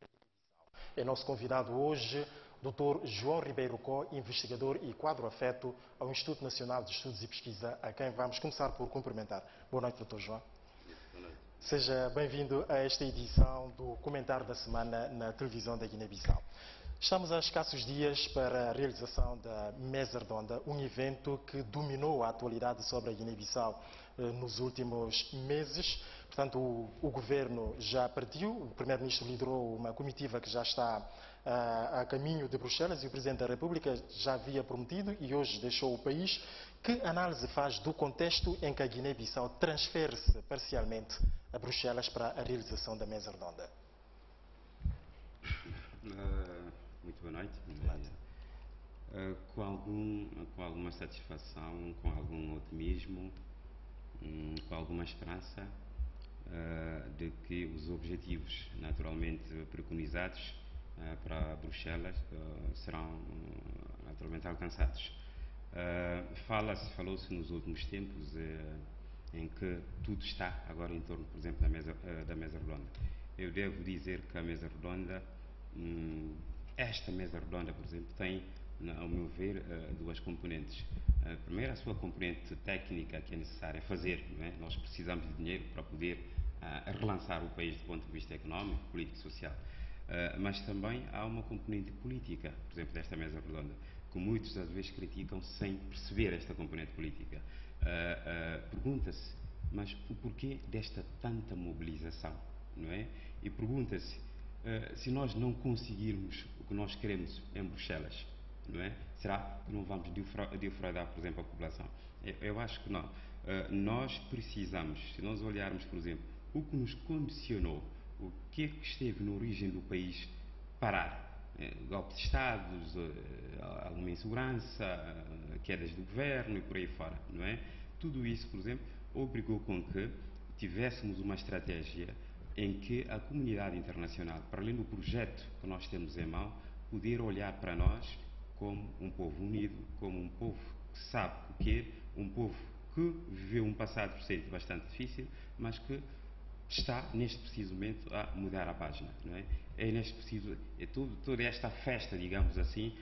É nosso convidado hoje, Dr. João Ribeiro Có, investigador e quadro afeto ao Instituto Nacional de Estudos e Pesquisa, a quem vamos começar por cumprimentar. Boa noite, Dr. João. Seja bem-vindo a esta edição do Comentário da Semana na televisão da Guiné-Bissau. Estamos a escassos dias para a realização da Mesa Redonda, um evento que dominou a atualidade sobre a Guiné-Bissau nos últimos meses. Portanto, o governo já partiu, o primeiro-ministro liderou uma comitiva que já está a caminho de Bruxelas e o Presidente da República já havia prometido e hoje deixou o país. Que análise faz do contexto em que a Guiné-Bissau transfere-se parcialmente a Bruxelas para a realização da Mesa Redonda? Muito boa noite. Com alguma satisfação, com algum otimismo, com alguma esperança de que os objetivos naturalmente preconizados para Bruxelas serão naturalmente alcançados. Falou-se nos últimos tempos em que tudo está agora em torno, por exemplo, da mesa redonda. Eu devo dizer que a mesa redonda, esta mesa redonda, por exemplo, tem, ao meu ver, duas componentes. Primeiro, a sua componente técnica, que é necessária fazer, não é? Nós precisamos de dinheiro para poder relançar o país do ponto de vista económico, político e social. Mas também há uma componente política, por exemplo, desta mesa redonda, que muitos às vezes criticam sem perceber esta componente política. Pergunta-se, mas o porquê desta tanta mobilização, não é? E pergunta-se, se nós não conseguirmos o que nós queremos em Bruxelas, não é? Será que não vamos defraudar, por exemplo, a população? Eu acho que não. Nós precisamos, se nós olharmos, por exemplo, o que nos condicionou, o que é que esteve na origem do país parar, golpe de Estados, alguma insegurança, quedas do governo e por aí fora, não é? Tudo isso, por exemplo, obrigou com que tivéssemos uma estratégia em que a comunidade internacional, para além do projeto que nós temos em mão, poder olhar para nós como um povo unido, como um povo que sabe o que é, um povo que viveu um passado recente bastante difícil, mas que está neste preciso momento a mudar a página, não é? Neste preciso, toda esta festa, digamos assim,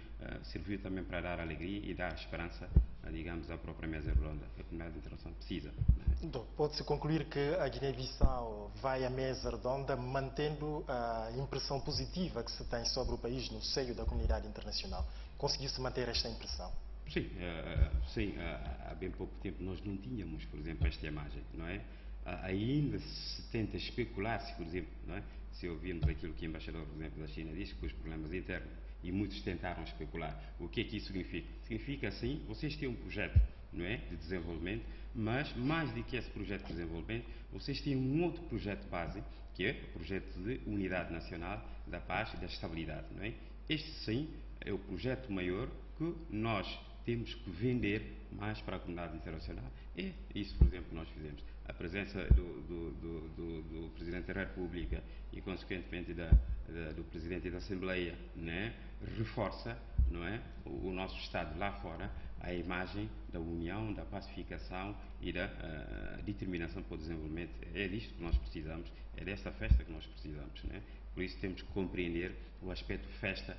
serviu também para dar alegria e dar esperança, digamos, à própria mesa redonda que a comunidade internacional precisa. Então, pode-se concluir que a Guiné-Bissau vai à mesa redonda mantendo a impressão positiva que se tem sobre o país no seio da comunidade internacional. Conseguiu-se manter esta impressão? Sim, há bem pouco tempo nós não tínhamos, por exemplo, esta imagem, não é? Ainda se tenta especular-se, por exemplo, não é? Se ouvirmos aquilo que o embaixador, por exemplo, da China diz, com os problemas internos, e muitos tentaram especular. O que é que isso significa? Significa, sim, vocês têm um projeto, não é, de desenvolvimento, mas mais do que esse projeto de desenvolvimento, vocês têm um outro projeto base, que é o projeto de unidade nacional, da paz e da estabilidade, não é? Este, sim, é o projeto maior que nós temos que vender mais para a comunidade internacional. É isso, por exemplo, que nós fizemos. A presença do Presidente da República e, consequentemente, do Presidente da Assembleia, né, reforça, não é, o nosso Estado lá fora, a imagem da união, da pacificação e da determinação para o desenvolvimento. É disto que nós precisamos, é desta festa que nós precisamos, né? Por isso temos que compreender o aspecto festa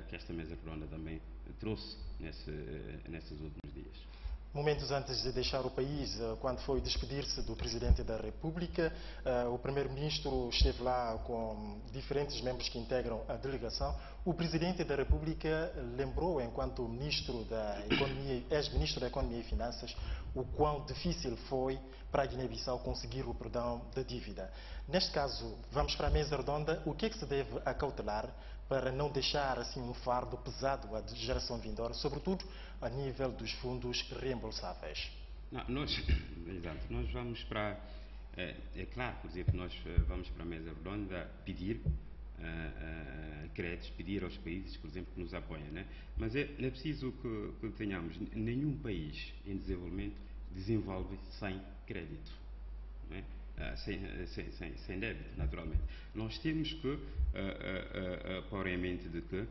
que esta mesa redonda também trouxe nesses últimos dias. Momentos antes de deixar o país, quando foi despedir-se do Presidente da República, o Primeiro-Ministro esteve lá com diferentes membros que integram a delegação. O Presidente da República lembrou, enquanto Ministro da Economia, ex-Ministro da Economia e Finanças, o quão difícil foi para a Guiné-Bissau conseguir o perdão da dívida. Neste caso, vamos para a mesa redonda. O que é que se deve acautelar para não deixar assim um fardo pesado à geração vindoura, sobretudo a nível dos fundos reembolsáveis? Exato, nós vamos para, é claro, por exemplo, nós vamos para a mesa redonda pedir créditos, pedir aos países, por exemplo, que nos apoiem, né? Mas é preciso que tenhamos, nenhum país em desenvolvimento desenvolve sem crédito, não é? Sem débito, naturalmente. Nós temos que pôr em mente de que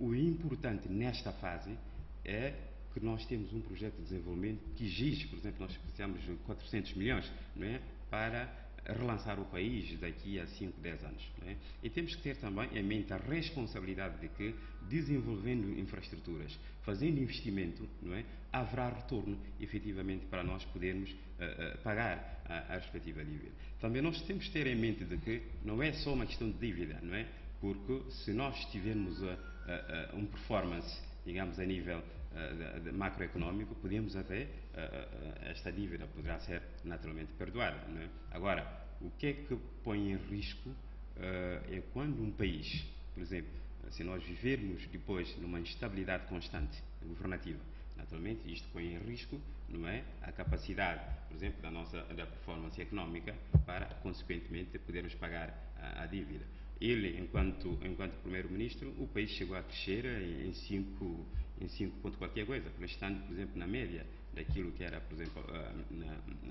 o importante nesta fase é que nós temos um projeto de desenvolvimento que exige, por exemplo, nós precisamos de 400 milhões, não é, para relançar o país daqui a 5, 10 anos. Não é? E temos que ter também em mente a responsabilidade de que, desenvolvendo infraestruturas, fazendo investimento, não é, haverá retorno, efetivamente, para nós podermos pagar a respectiva dívida. Também nós temos que ter em mente de que não é só uma questão de dívida, não é? Porque se nós tivermos um performance, digamos, a nível macroeconómico, podemos até, esta dívida poderá ser naturalmente perdoada, não é? Agora, o que é que põe em risco é quando um país, por exemplo, se nós vivermos depois numa instabilidade constante governativa, naturalmente isto põe em risco, não é, a capacidade, por exemplo, da performance económica para, consequentemente, podermos pagar a dívida. Ele, enquanto Primeiro-Ministro, o país chegou a crescer em 5 pontos qualquer coisa, estando, por exemplo, na média daquilo que era, por exemplo,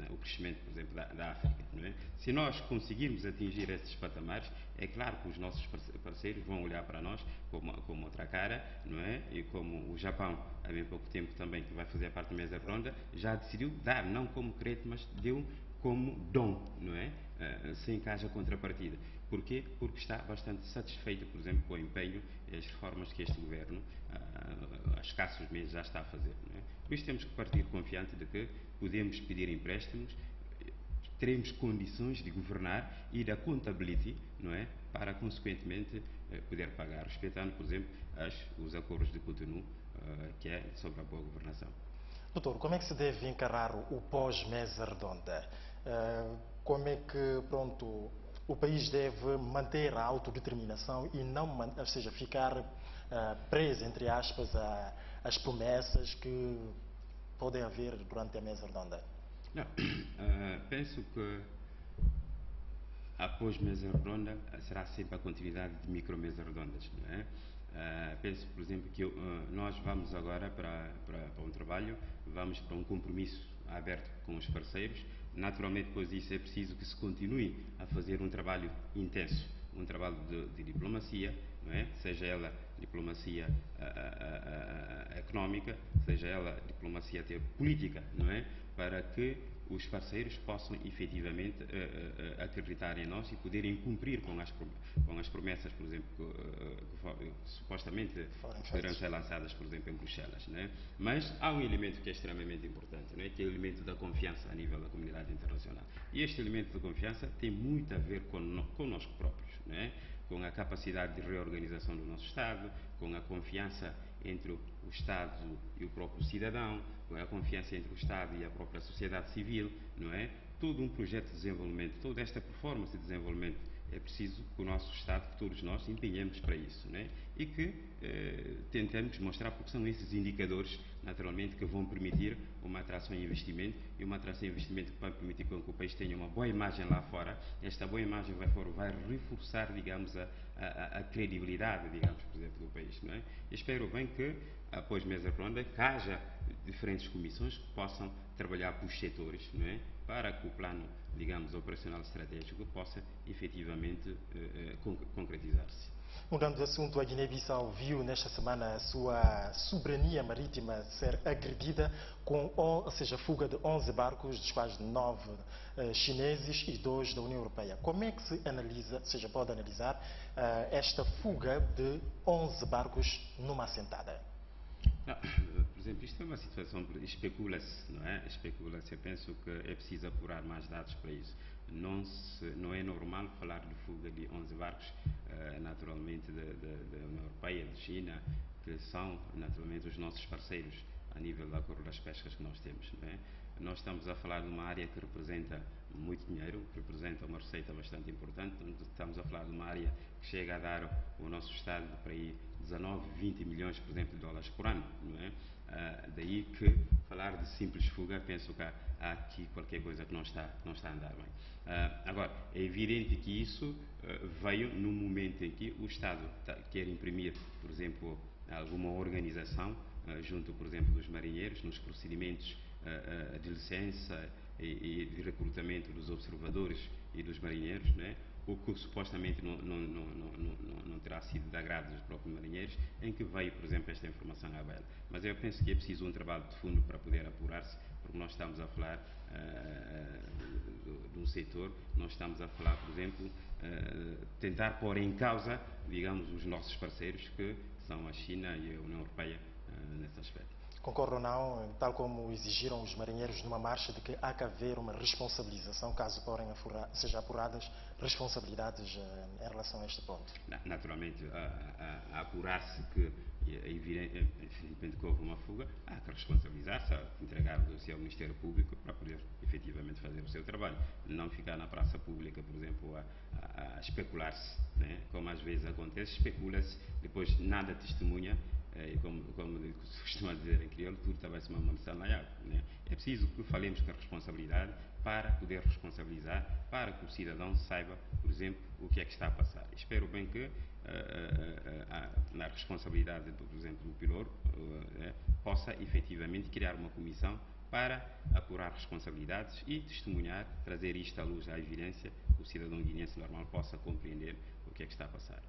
o crescimento, por exemplo, da África. Não é? Se nós conseguirmos atingir esses patamares, é claro que os nossos parceiros vão olhar para nós como outra cara, não é? E como o Japão, há bem pouco tempo também, que vai fazer parte da mesa redonda, já decidiu dar, não como crédito, mas deu como dom, não é? Sem que haja contrapartida. Porquê? Porque está bastante satisfeito, por exemplo, com o empenho e as reformas que este governo, há escassos meses, já está a fazer. Não é? Por isso temos que partir confiante de que podemos pedir empréstimos, teremos condições de governar e da contabilidade, não é? Para, consequentemente, poder pagar, respeitando, por exemplo, os acordos de Cotonou, que é sobre a boa governação. Doutor, como é que se deve encarar o pós-mesa redonda? Como é que, pronto, o país deve manter a autodeterminação e não, ou seja, ficar preso, entre aspas, às promessas que podem haver durante a mesa redonda? Não, penso que após mesa redonda, será sempre a continuidade de micro-mesas redondas. Não é? Penso, por exemplo, que nós vamos agora para um trabalho, vamos para um compromisso aberto com os parceiros. Naturalmente, depois disso, é preciso que se continue a fazer um trabalho intenso, um trabalho de diplomacia, não é? Seja ela diplomacia económica, seja ela diplomacia até política, não é? Para que os parceiros possam efetivamente acreditar em nós e poderem cumprir com as promessas, por exemplo, que supostamente poderão ser lançadas, por exemplo, em Bruxelas. Não é? Mas há um elemento que é extremamente importante, não é? Que é o elemento da confiança a nível da comunidade internacional. E este elemento de confiança tem muito a ver conosco próprios, não é? Com a capacidade de reorganização do nosso Estado, com a confiança entre o Estado e o próprio cidadão, com a confiança entre o Estado e a própria sociedade civil, não é? Todo um projeto de desenvolvimento, toda esta performance de desenvolvimento, é preciso que o nosso Estado, que todos nós, empenhemos para isso, não é? E que tentemos mostrar, porque são esses indicadores, naturalmente, que vão permitir uma atração em investimento, e uma atração em investimento que vai permitir que o país tenha uma boa imagem lá fora. Esta boa imagem vai reforçar, digamos, a credibilidade, digamos, por exemplo, do país, não é? E espero bem que, após mesa redonda, que haja diferentes comissões que possam trabalhar por setores, não é? Para que o plano, digamos, operacional estratégico possa efetivamente concretizar-se. Mudando de assunto, a Guiné-Bissau viu nesta semana a sua soberania marítima ser agredida com, fuga de 11 barcos, dos quais 9 chineses e 2 da União Europeia. Como é que pode analisar esta fuga de 11 barcos numa assentada? Por exemplo, isto é uma situação, especula-se, não é? Especula-se, eu penso que é preciso apurar mais dados para isso. Não é normal falar de fuga de 11 barcos, naturalmente, da União Europeia, da China, que são, naturalmente, os nossos parceiros a nível do acordo das pescas que nós temos, não é? Nós estamos a falar de uma área que representa muito dinheiro, que representa uma receita bastante importante. Estamos a falar de uma área que chega a dar ao nosso Estado para aí 19, 20 milhões, por exemplo, de dólares por ano, não é? Daí que falar de simples fuga, penso que há aqui qualquer coisa que não está a andar bem. Agora, é evidente que isso veio num momento em que o Estado quer imprimir, por exemplo, alguma organização junto, por exemplo, dos marinheiros, nos procedimentos de licença e de recrutamento dos observadores e dos marinheiros, não é? O que supostamente não terá sido de agrado dos próprios marinheiros, em que veio, por exemplo, esta informação à baila. Mas eu penso que é preciso um trabalho de fundo para poder apurar-se, porque nós estamos a falar de um setor, nós estamos a falar, por exemplo, tentar pôr em causa, digamos, os nossos parceiros, que são a China e a União Europeia, nesse aspecto. Concordo ou não, tal como exigiram os marinheiros numa marcha, de que há que haver uma responsabilização, caso sejam apuradas responsabilidades em relação a este ponto? Naturalmente, a apurar-se que é evidente que houve uma fuga, há que responsabilizar-se, entregar o dossiê ao Ministério Público para poder efetivamente fazer o seu trabalho. Não ficar na praça pública, por exemplo, a especular-se, né? Como às vezes acontece, especula-se, depois nada testemunha. Como se costuma dizer em crioulo, tudo talvez uma maldição na água, né? É preciso que falemos com a responsabilidade para poder responsabilizar, para que o cidadão saiba, por exemplo, o que é que está a passar. Espero bem que na responsabilidade, por exemplo, do piloto, possa efetivamente criar uma comissão para apurar responsabilidades e testemunhar, trazer isto à luz, à evidência, que o cidadão guineense normal possa compreender o que é que está a passar.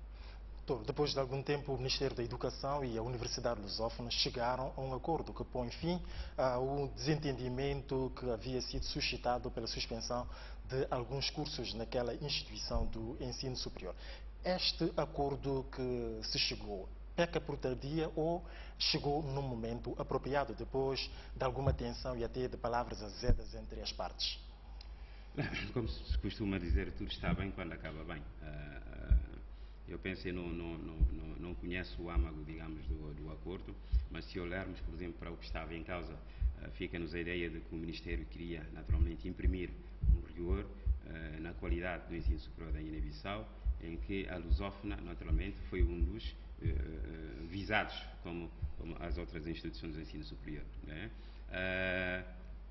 Depois de algum tempo, o Ministério da Educação e a Universidade Lusófona chegaram a um acordo que põe fim ao desentendimento que havia sido suscitado pela suspensão de alguns cursos naquela instituição do ensino superior. Este acordo que se chegou, peca por tardia ou chegou num momento apropriado, depois de alguma tensão e até de palavras azedas entre as partes? Como se costuma dizer, tudo está bem quando acaba bem. Eu penso que não conheço o âmago, digamos, do acordo, mas se olharmos, por exemplo, para o que estava em causa, fica-nos a ideia de que o Ministério queria, naturalmente, imprimir um rigor na qualidade do ensino superior da Guiné-Bissau, em que a lusófona, naturalmente, foi um dos visados, como as outras instituições de ensino superior, né?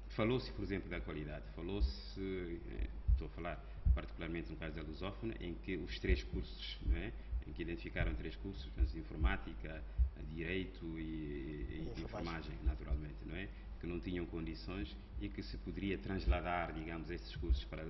Falou-se, por exemplo, da qualidade, falou-se, estou a falar particularmente no caso da lusófona, em que os 3 cursos, não é? Em que identificaram 3 cursos, portanto, informática, direito e enfermagem, naturalmente, não é? Que não tinham condições e que se poderia transladar, digamos, esses cursos para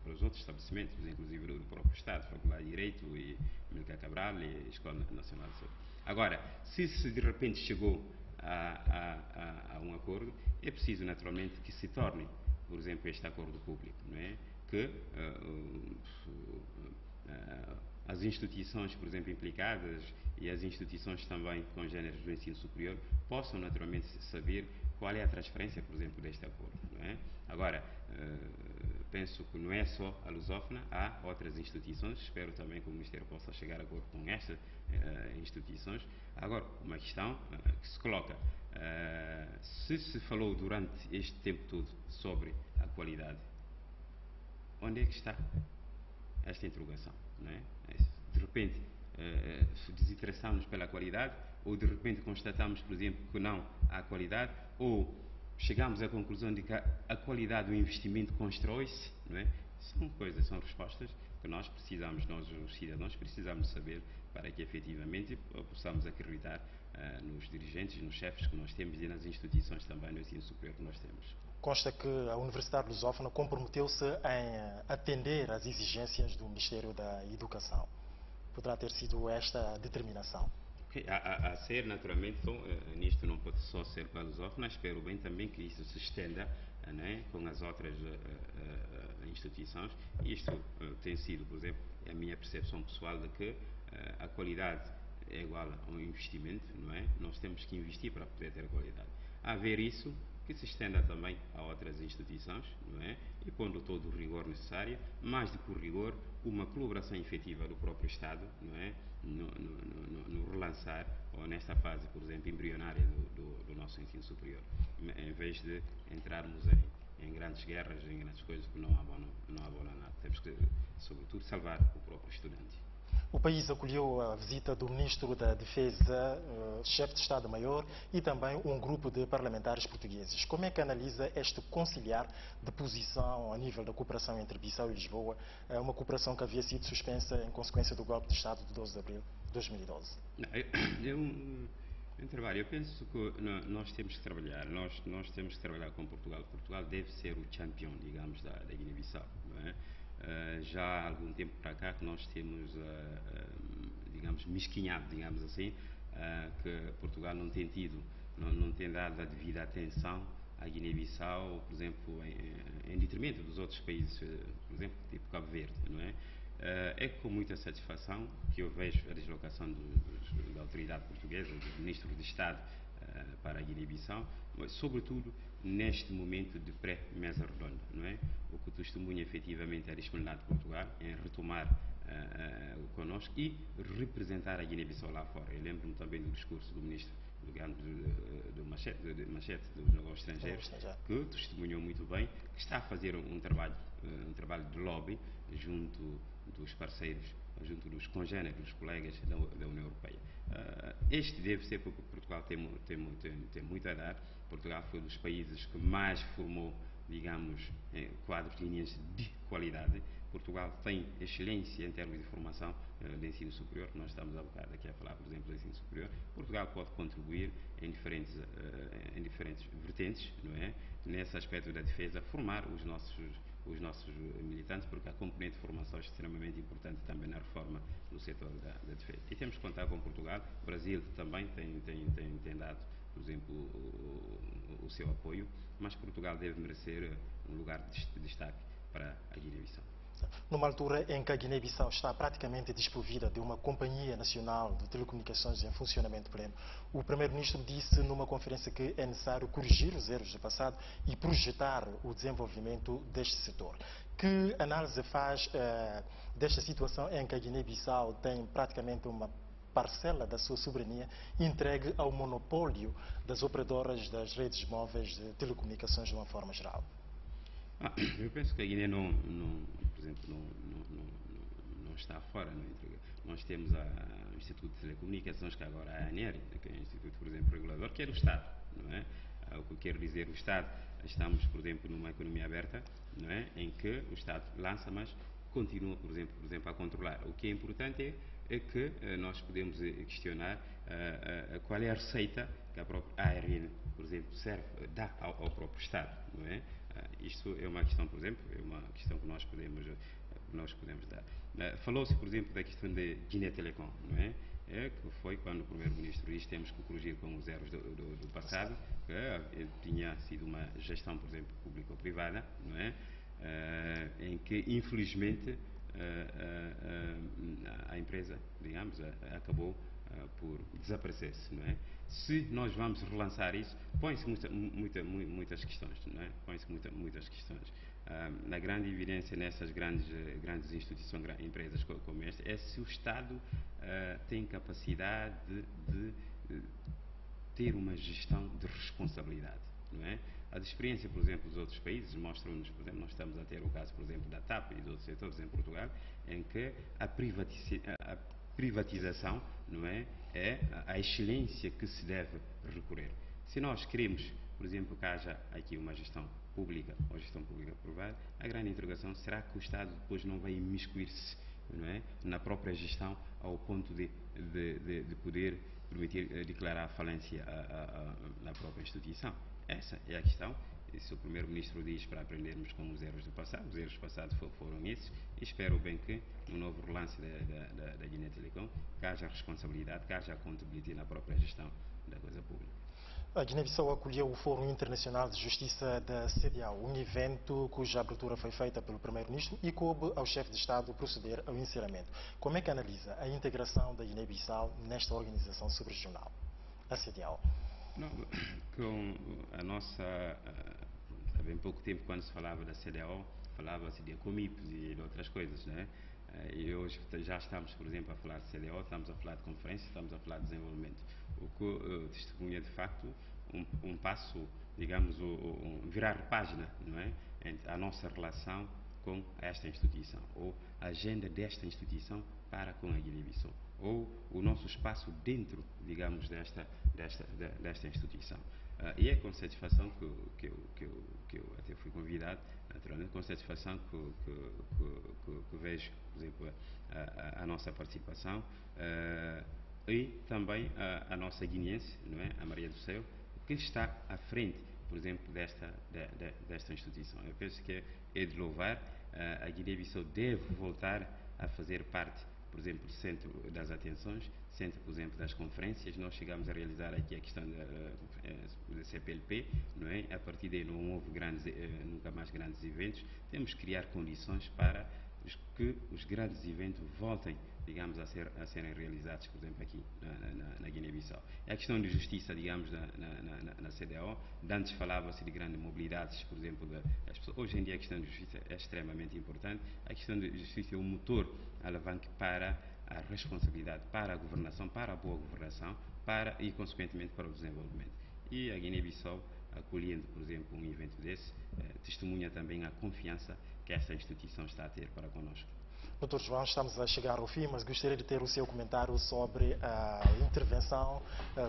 os outros estabelecimentos, inclusive do próprio Estado, Faculdade de Direito e Milcar Cabral e Escola Nacional de Saúde. Agora, se de repente chegou a um acordo, é preciso naturalmente que se torne, por exemplo, este acordo público, não é? Que as instituições, por exemplo, implicadas e as instituições também congêneres do ensino superior possam naturalmente saber qual é a transferência, por exemplo, deste acordo, não é? Agora, penso que não é só a lusófona, há outras instituições, espero também que o Ministério possa chegar a acordo com estas instituições. Agora, uma questão que se coloca, se falou durante este tempo todo sobre a qualidade, onde é que está esta interrogação, não é? De repente desinteressamos pela qualidade, ou de repente constatamos, por exemplo, que não há qualidade, ou chegamos à conclusão de que a qualidade do investimento constrói-se, não é? São respostas que nós precisamos, nós os cidadãos precisamos saber para que efetivamente possamos acreditar nos dirigentes, nos chefes que nós temos e nas instituições também no ensino superior que nós temos. Consta que a Universidade Lusófona comprometeu-se em atender às exigências do Ministério da Educação. Poderá ter sido esta a determinação? A ser, naturalmente, então, nisto não pode só ser para a Lusófona, espero bem também que isso se estenda, não é, com as outras instituições. Isto tem sido, por exemplo, a minha percepção pessoal de que a qualidade é igual a um investimento, não é? Nós temos que investir para poder ter qualidade. A ver isso, que se estenda também a outras instituições, não é? E pondo todo o rigor necessário, mais do que o rigor, uma colaboração efetiva do próprio Estado, não é? No relançar, ou nesta fase, por exemplo, embrionária do nosso ensino superior, em vez de entrarmos em grandes guerras, em grandes coisas que não abonam nada. Temos que, sobretudo, salvar o próprio estudante. O país acolheu a visita do Ministro da Defesa, chefe de Estado-Maior e também um grupo de parlamentares portugueses. Como é que analisa este conciliar de posição a nível da cooperação entre Bissau e Lisboa, uma cooperação que havia sido suspensa em consequência do golpe de Estado de 12 de abril de 2012? Eu penso que nós temos que trabalhar, nós temos que trabalhar com Portugal. Portugal deve ser o campeão, digamos, da Guiné-Bissau, não é? Já há algum tempo para cá que nós temos, digamos, mesquinhado, digamos assim, que Portugal não tem dado a devida atenção à Guiné-Bissau, por exemplo, em detrimento dos outros países, por exemplo, tipo Cabo Verde, não é? É com muita satisfação que eu vejo a deslocação da autoridade portuguesa, do Ministro de Estado para a Guiné-Bissau, mas sobretudo neste momento de pré-mesa redonda, não é? O que testemunha efetivamente a disponibilidade de Portugal em retomar connosco e representar a Guiné-Bissau lá fora. Eu lembro-me também do discurso do Ministro do Machete, do Negócio Estrangeiro, que testemunhou muito bem que está a fazer um trabalho de lobby junto dos parceiros, junto dos congêneres, dos colegas da União Europeia. Este deve ser porque Portugal tem muito a dar. Portugal foi um dos países que mais formou, digamos, quadros lineares de qualidade. Portugal tem excelência em termos de formação de ensino superior. Nós estamos há bocado aqui a falar, por exemplo, do ensino superior. Portugal pode contribuir em diferentes vertentes, não é? Nesse aspecto da defesa, formar os nossos militantes, porque a componente de formação é extremamente importante também na reforma do setor da defesa. E temos que contar com Portugal. O Brasil também tem dado, por exemplo, o seu apoio, mas Portugal deve merecer um lugar de destaque para a Guiné-Bissau. Numa altura em que a Guiné-Bissau está praticamente desprovida de uma companhia nacional de telecomunicações em funcionamento pleno, o Primeiro-Ministro disse numa conferência que é necessário corrigir os erros do passado e projetar o desenvolvimento deste setor. Que análise faz desta situação em que a Guiné-Bissau tem praticamente uma parcela da sua soberania entregue ao monopólio das operadoras das redes móveis de telecomunicações de uma forma geral? Eu penso que a Guiné por exemplo, não está fora. Nós temos o Instituto de Telecomunicações, que agora é a ANER, que é o Instituto, por exemplo, regulador, que é do Estado, não é? O que quero dizer, o Estado, estamos, por exemplo, numa economia aberta, não é? Em que o Estado lança, mas continua, por exemplo, a controlar. O que é importante é que nós podemos questionar qual é a receita que a própria ARN, por exemplo, dá ao próprio Estado, não é? Isto é uma questão, por exemplo, é uma questão que nós podemos dar. Falou-se, por exemplo, da questão de Guiné Telecom, não é? Que foi quando o primeiro-ministro disse que temos que corrigir com os erros do passado, que tinha sido uma gestão, por exemplo, pública ou privada, não é? Em que, infelizmente, a empresa, digamos, acabou por desaparecer-se, não é? Se nós vamos relançar isso, põe-se muitas questões, não é? Põe-se muitas questões. A grande evidência nessas grandes instituições, empresas como esta, é se o Estado tem capacidade de ter uma gestão de responsabilidade, não é? As experiências, por exemplo, dos outros países mostram-nos, por exemplo, nós estamos a ter o caso, por exemplo, da TAP e de outros setores em Portugal, em que a privatização, não é a excelência que se deve recorrer. Se nós queremos, por exemplo, que haja aqui uma gestão pública ou gestão pública privada, a grande interrogação será que o Estado depois não vai imiscuir-se, não é, na própria gestão ao ponto de poder permitir declarar a falência na própria instituição. Essa é a questão. E se o primeiro-ministro diz para aprendermos com os erros do passado, os erros passados foram esses, e espero bem que no novo relance da Guiné Telecom que haja responsabilidade, que haja accountability na própria gestão da coisa pública. A Guiné-Bissau acolheu o Fórum Internacional de Justiça da CEDEAO, um evento cuja abertura foi feita pelo primeiro-ministro e coube ao chefe de Estado proceder ao encerramento. Como é que analisa a integração da Guiné-Bissau nesta organização subregional, a CEDEAO? Não, com a nossa... há bem pouco tempo, quando se falava da CEDEAO, falava-se de COMIPs e de outras coisas, não é? E hoje já estamos, por exemplo, a falar de CEDEAO, estamos a falar de conferência, estamos a falar de desenvolvimento. O que testemunha, de facto, um passo, digamos, virar página, não é? Entre a nossa relação com esta instituição, ou a agenda desta instituição para com a Guiné-Bissau, ou o nosso espaço dentro, digamos, desta instituição. E é com satisfação que eu até fui convidado, naturalmente, com satisfação que vejo, por exemplo, a nossa participação e também a nossa guineense, não é? A Maria do Céu, que está à frente, por exemplo, desta instituição. Eu penso que é de louvar. A Guiné-Bissau deve voltar a fazer parte, por exemplo, do centro das atenções, centro, por exemplo, das conferências. Nós chegamos a realizar aqui a questão da CPLP, não é? A partir daí não houve nunca mais grandes eventos. Temos que criar condições para que os grandes eventos voltem, digamos, a serem realizados, por exemplo, aqui na Guiné-Bissau. É a questão de justiça, digamos, na CEDEAO. Antes falava-se de grandes mobilidades, por exemplo, das pessoas. Hoje em dia a questão de justiça é extremamente importante. A questão de justiça é um motor alavanque para a responsabilidade, para a governação, para a boa governação, e, consequentemente, para o desenvolvimento. E a Guiné-Bissau, acolhendo, por exemplo, um evento desse, testemunha também a confiança que esta instituição está a ter para connosco. Dr. João, estamos a chegar ao fim, mas gostaria de ter o seu comentário sobre a intervenção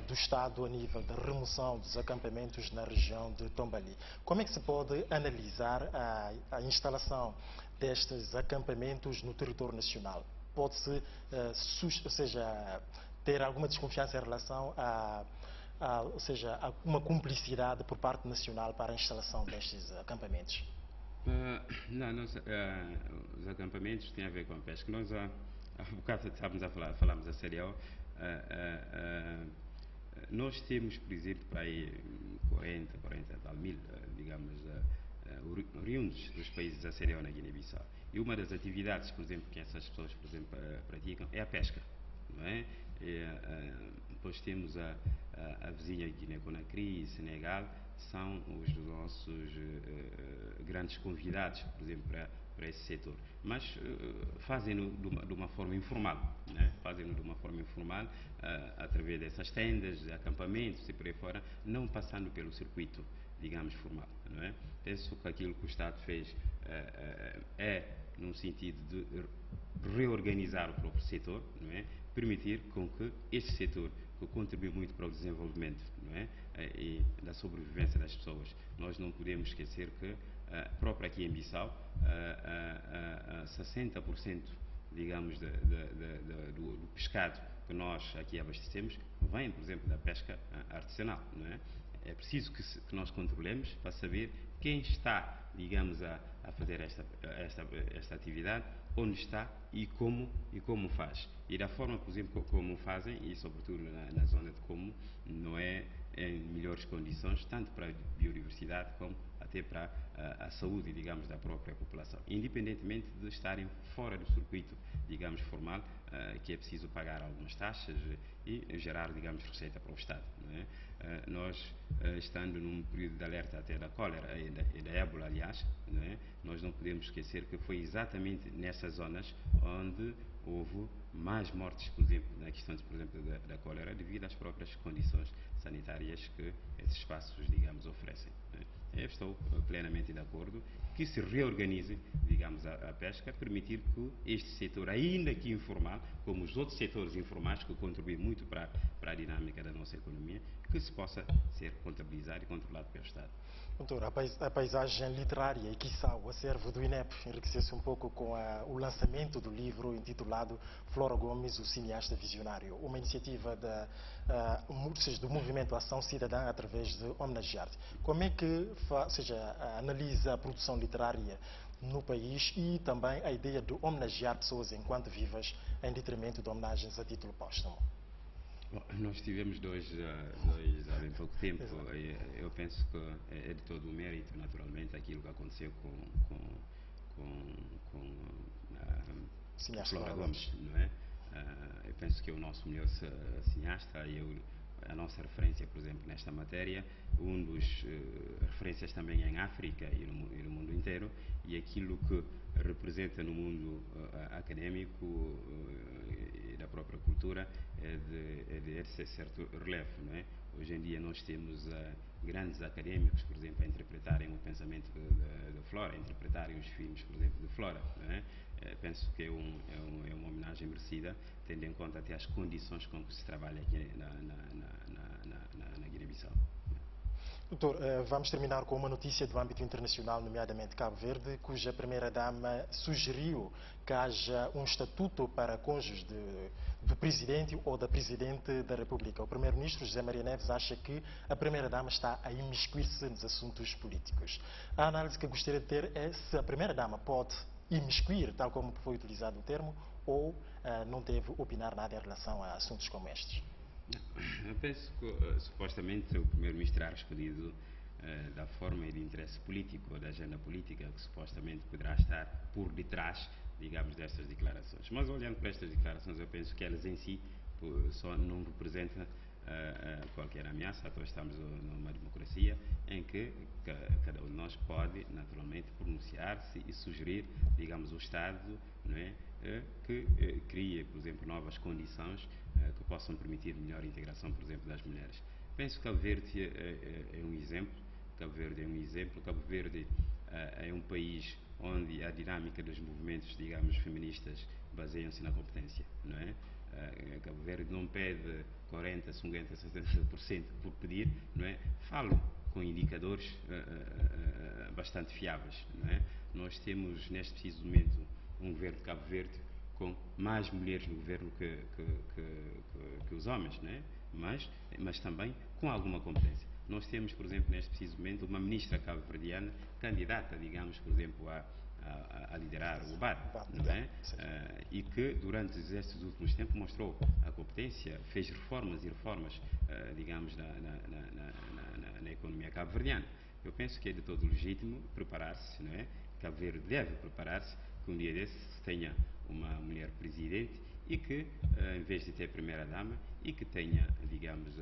do Estado a nível da remoção dos acampamentos na região de Tombali. Como é que se pode analisar a instalação destes acampamentos no território nacional? Pode-se, ou seja, ter alguma desconfiança em relação a uma cumplicidade por parte nacional para a instalação destes acampamentos? Os acampamentos têm a ver com a pesca. Nós há bocado estávamos a falámos da CEDEAO. Nós temos, por exemplo, para aí 40 tal mil, digamos, oriundos dos países da CEDEAO na Guiné-Bissau. E uma das atividades, por exemplo, que essas pessoas, por exemplo, praticam é a pesca, não é? Depois temos a vizinha Guiné-Conakry e Senegal, são os nossos grandes convidados, por exemplo, para esse setor. Mas fazem-no de uma forma informal, né? Fazem-no de uma forma informal, através dessas tendas, de acampamentos e por aí fora, não passando pelo circuito, digamos, formal, não é? Penso que aquilo que o Estado fez é num sentido de reorganizar o próprio setor, não é? Permitir com que esse setor, que contribui muito para o desenvolvimento, não é? E da sobrevivência das pessoas. Nós não podemos esquecer que, próprio aqui em Bissau, 60%, digamos, do pescado que nós aqui abastecemos vem, por exemplo, da pesca artesanal, não é? É preciso que nós controlemos para saber quem está, digamos, a fazer esta atividade, onde está e como faz. E da forma, por exemplo, como fazem, e sobretudo na zona de Como, não é em melhores condições, tanto para a biodiversidade como até para a saúde, digamos, da própria população. Independentemente de estarem fora do circuito, digamos, formal, que é preciso pagar algumas taxas e gerar, digamos, receita para o Estado, não é? Nós, estando num período de alerta até da cólera e da ébola, aliás, não é? Nós não podemos esquecer que foi exatamente nessas zonas onde houve mais mortes, por exemplo, na questão, por exemplo, da cólera, devido às próprias condições sanitárias que esses espaços, digamos, oferecem, não é? Eu estou plenamente de acordo que se reorganize, digamos, a pesca, permitir que este setor, ainda que informal, como os outros setores informais que contribuem muito para a dinâmica da nossa economia, que se possa ser contabilizado e controlado pelo Estado. Doutor, a paisagem literária e, quiçá, o acervo do INEP enriqueceu-se um pouco com o lançamento do livro intitulado Flora Gomes, o cineasta visionário, uma iniciativa do Movimento Ação Cidadã através de Homenagear-te. Como é que analisa a produção literária no país e também a ideia de homenagear pessoas enquanto vivas em detrimento de homenagens a título póstumo? Bom, nós tivemos dois há bem pouco tempo. Eu penso que é de todo o mérito, naturalmente, aquilo que aconteceu com Flora Gomes, não é? Eu penso que é o nosso melhor cineasta e a nossa referência, por exemplo, nesta matéria, referências também em África e no mundo inteiro, e aquilo que representa no mundo académico e da própria cultura é de certo relevo, não é? Hoje em dia nós temos grandes académicos, por exemplo, a interpretarem o pensamento de Flora, a interpretarem os filmes, por exemplo, de Flora, não é? Penso que é uma homenagem merecida, tendo em conta até as condições com que se trabalha aqui na Guiné-Bissau. Doutor, vamos terminar com uma notícia do âmbito internacional, nomeadamente Cabo Verde, cuja primeira-dama sugeriu que haja um estatuto para cônjuges do presidente ou da presidente da República. O primeiro-ministro, José Maria Neves, acha que a primeira-dama está a imiscuir-se nos assuntos políticos. A análise que eu gostaria de ter é se a primeira-dama pode imiscuir, tal como foi utilizado o termo, ou não deve opinar nada em relação a assuntos como estes. Eu penso que, supostamente, o primeiro-ministro terá respondido da forma e de interesse político, da agenda política, que supostamente poderá estar por detrás, digamos, destas declarações. Mas, olhando para estas declarações, eu penso que elas em si só não representam qualquer ameaça. Nós estamos numa democracia em que cada um de nós pode, naturalmente, pronunciar-se e sugerir, digamos, o Estado, não é, que crie, por exemplo, novas condições que possam permitir melhor integração, por exemplo, das mulheres. Penso que Cabo Verde é um exemplo. Cabo Verde é um país onde a dinâmica dos movimentos, digamos, feministas baseiam-se na competência, não é? Cabo Verde não pede 40%, 50%, 60% por pedir, não é? Falo com indicadores bastante fiáveis, não é? Nós temos, neste preciso momento, um governo de Cabo Verde com mais mulheres no governo que os homens, não é? Mas também com alguma competência. Nós temos, por exemplo, neste preciso momento, uma ministra cabo-verdiana candidata, digamos, por exemplo, a liderar o BAD, não é? E que, durante estes últimos tempos, mostrou a competência, fez reformas, digamos, na economia cabo-verdiana. Eu penso que é de todo legítimo preparar-se, não é? Cabo Verde deve preparar-se que um dia desses tenha uma mulher presidente e que, em vez de ter primeira-dama, e que tenha, digamos,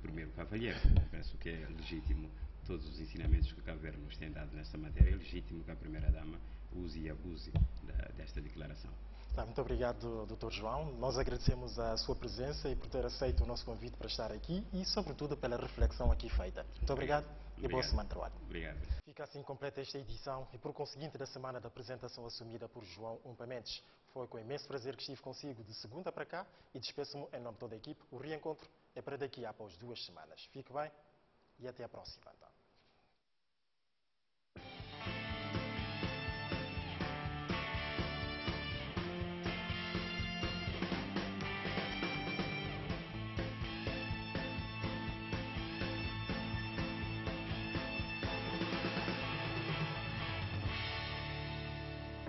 primeiro cavalheiro. Penso que é legítimo todos os ensinamentos que o Cabo Verde nos tem dado nesta matéria. É legítimo que a primeira-dama use e abuse desta declaração. Muito obrigado, Dr. João. Nós agradecemos a sua presença e por ter aceito o nosso convite para estar aqui e, sobretudo, pela reflexão aqui feita. Muito obrigado e boa semana de trabalho. Obrigado. Fica assim completa esta edição e, por conseguinte, da semana da apresentação assumida por João Umpa Mendes. Foi com imenso prazer que estive consigo de segunda para cá e despeço-me em nome de toda a equipe. O reencontro é para daqui a após 2 semanas. Fique bem e até a próxima. Então.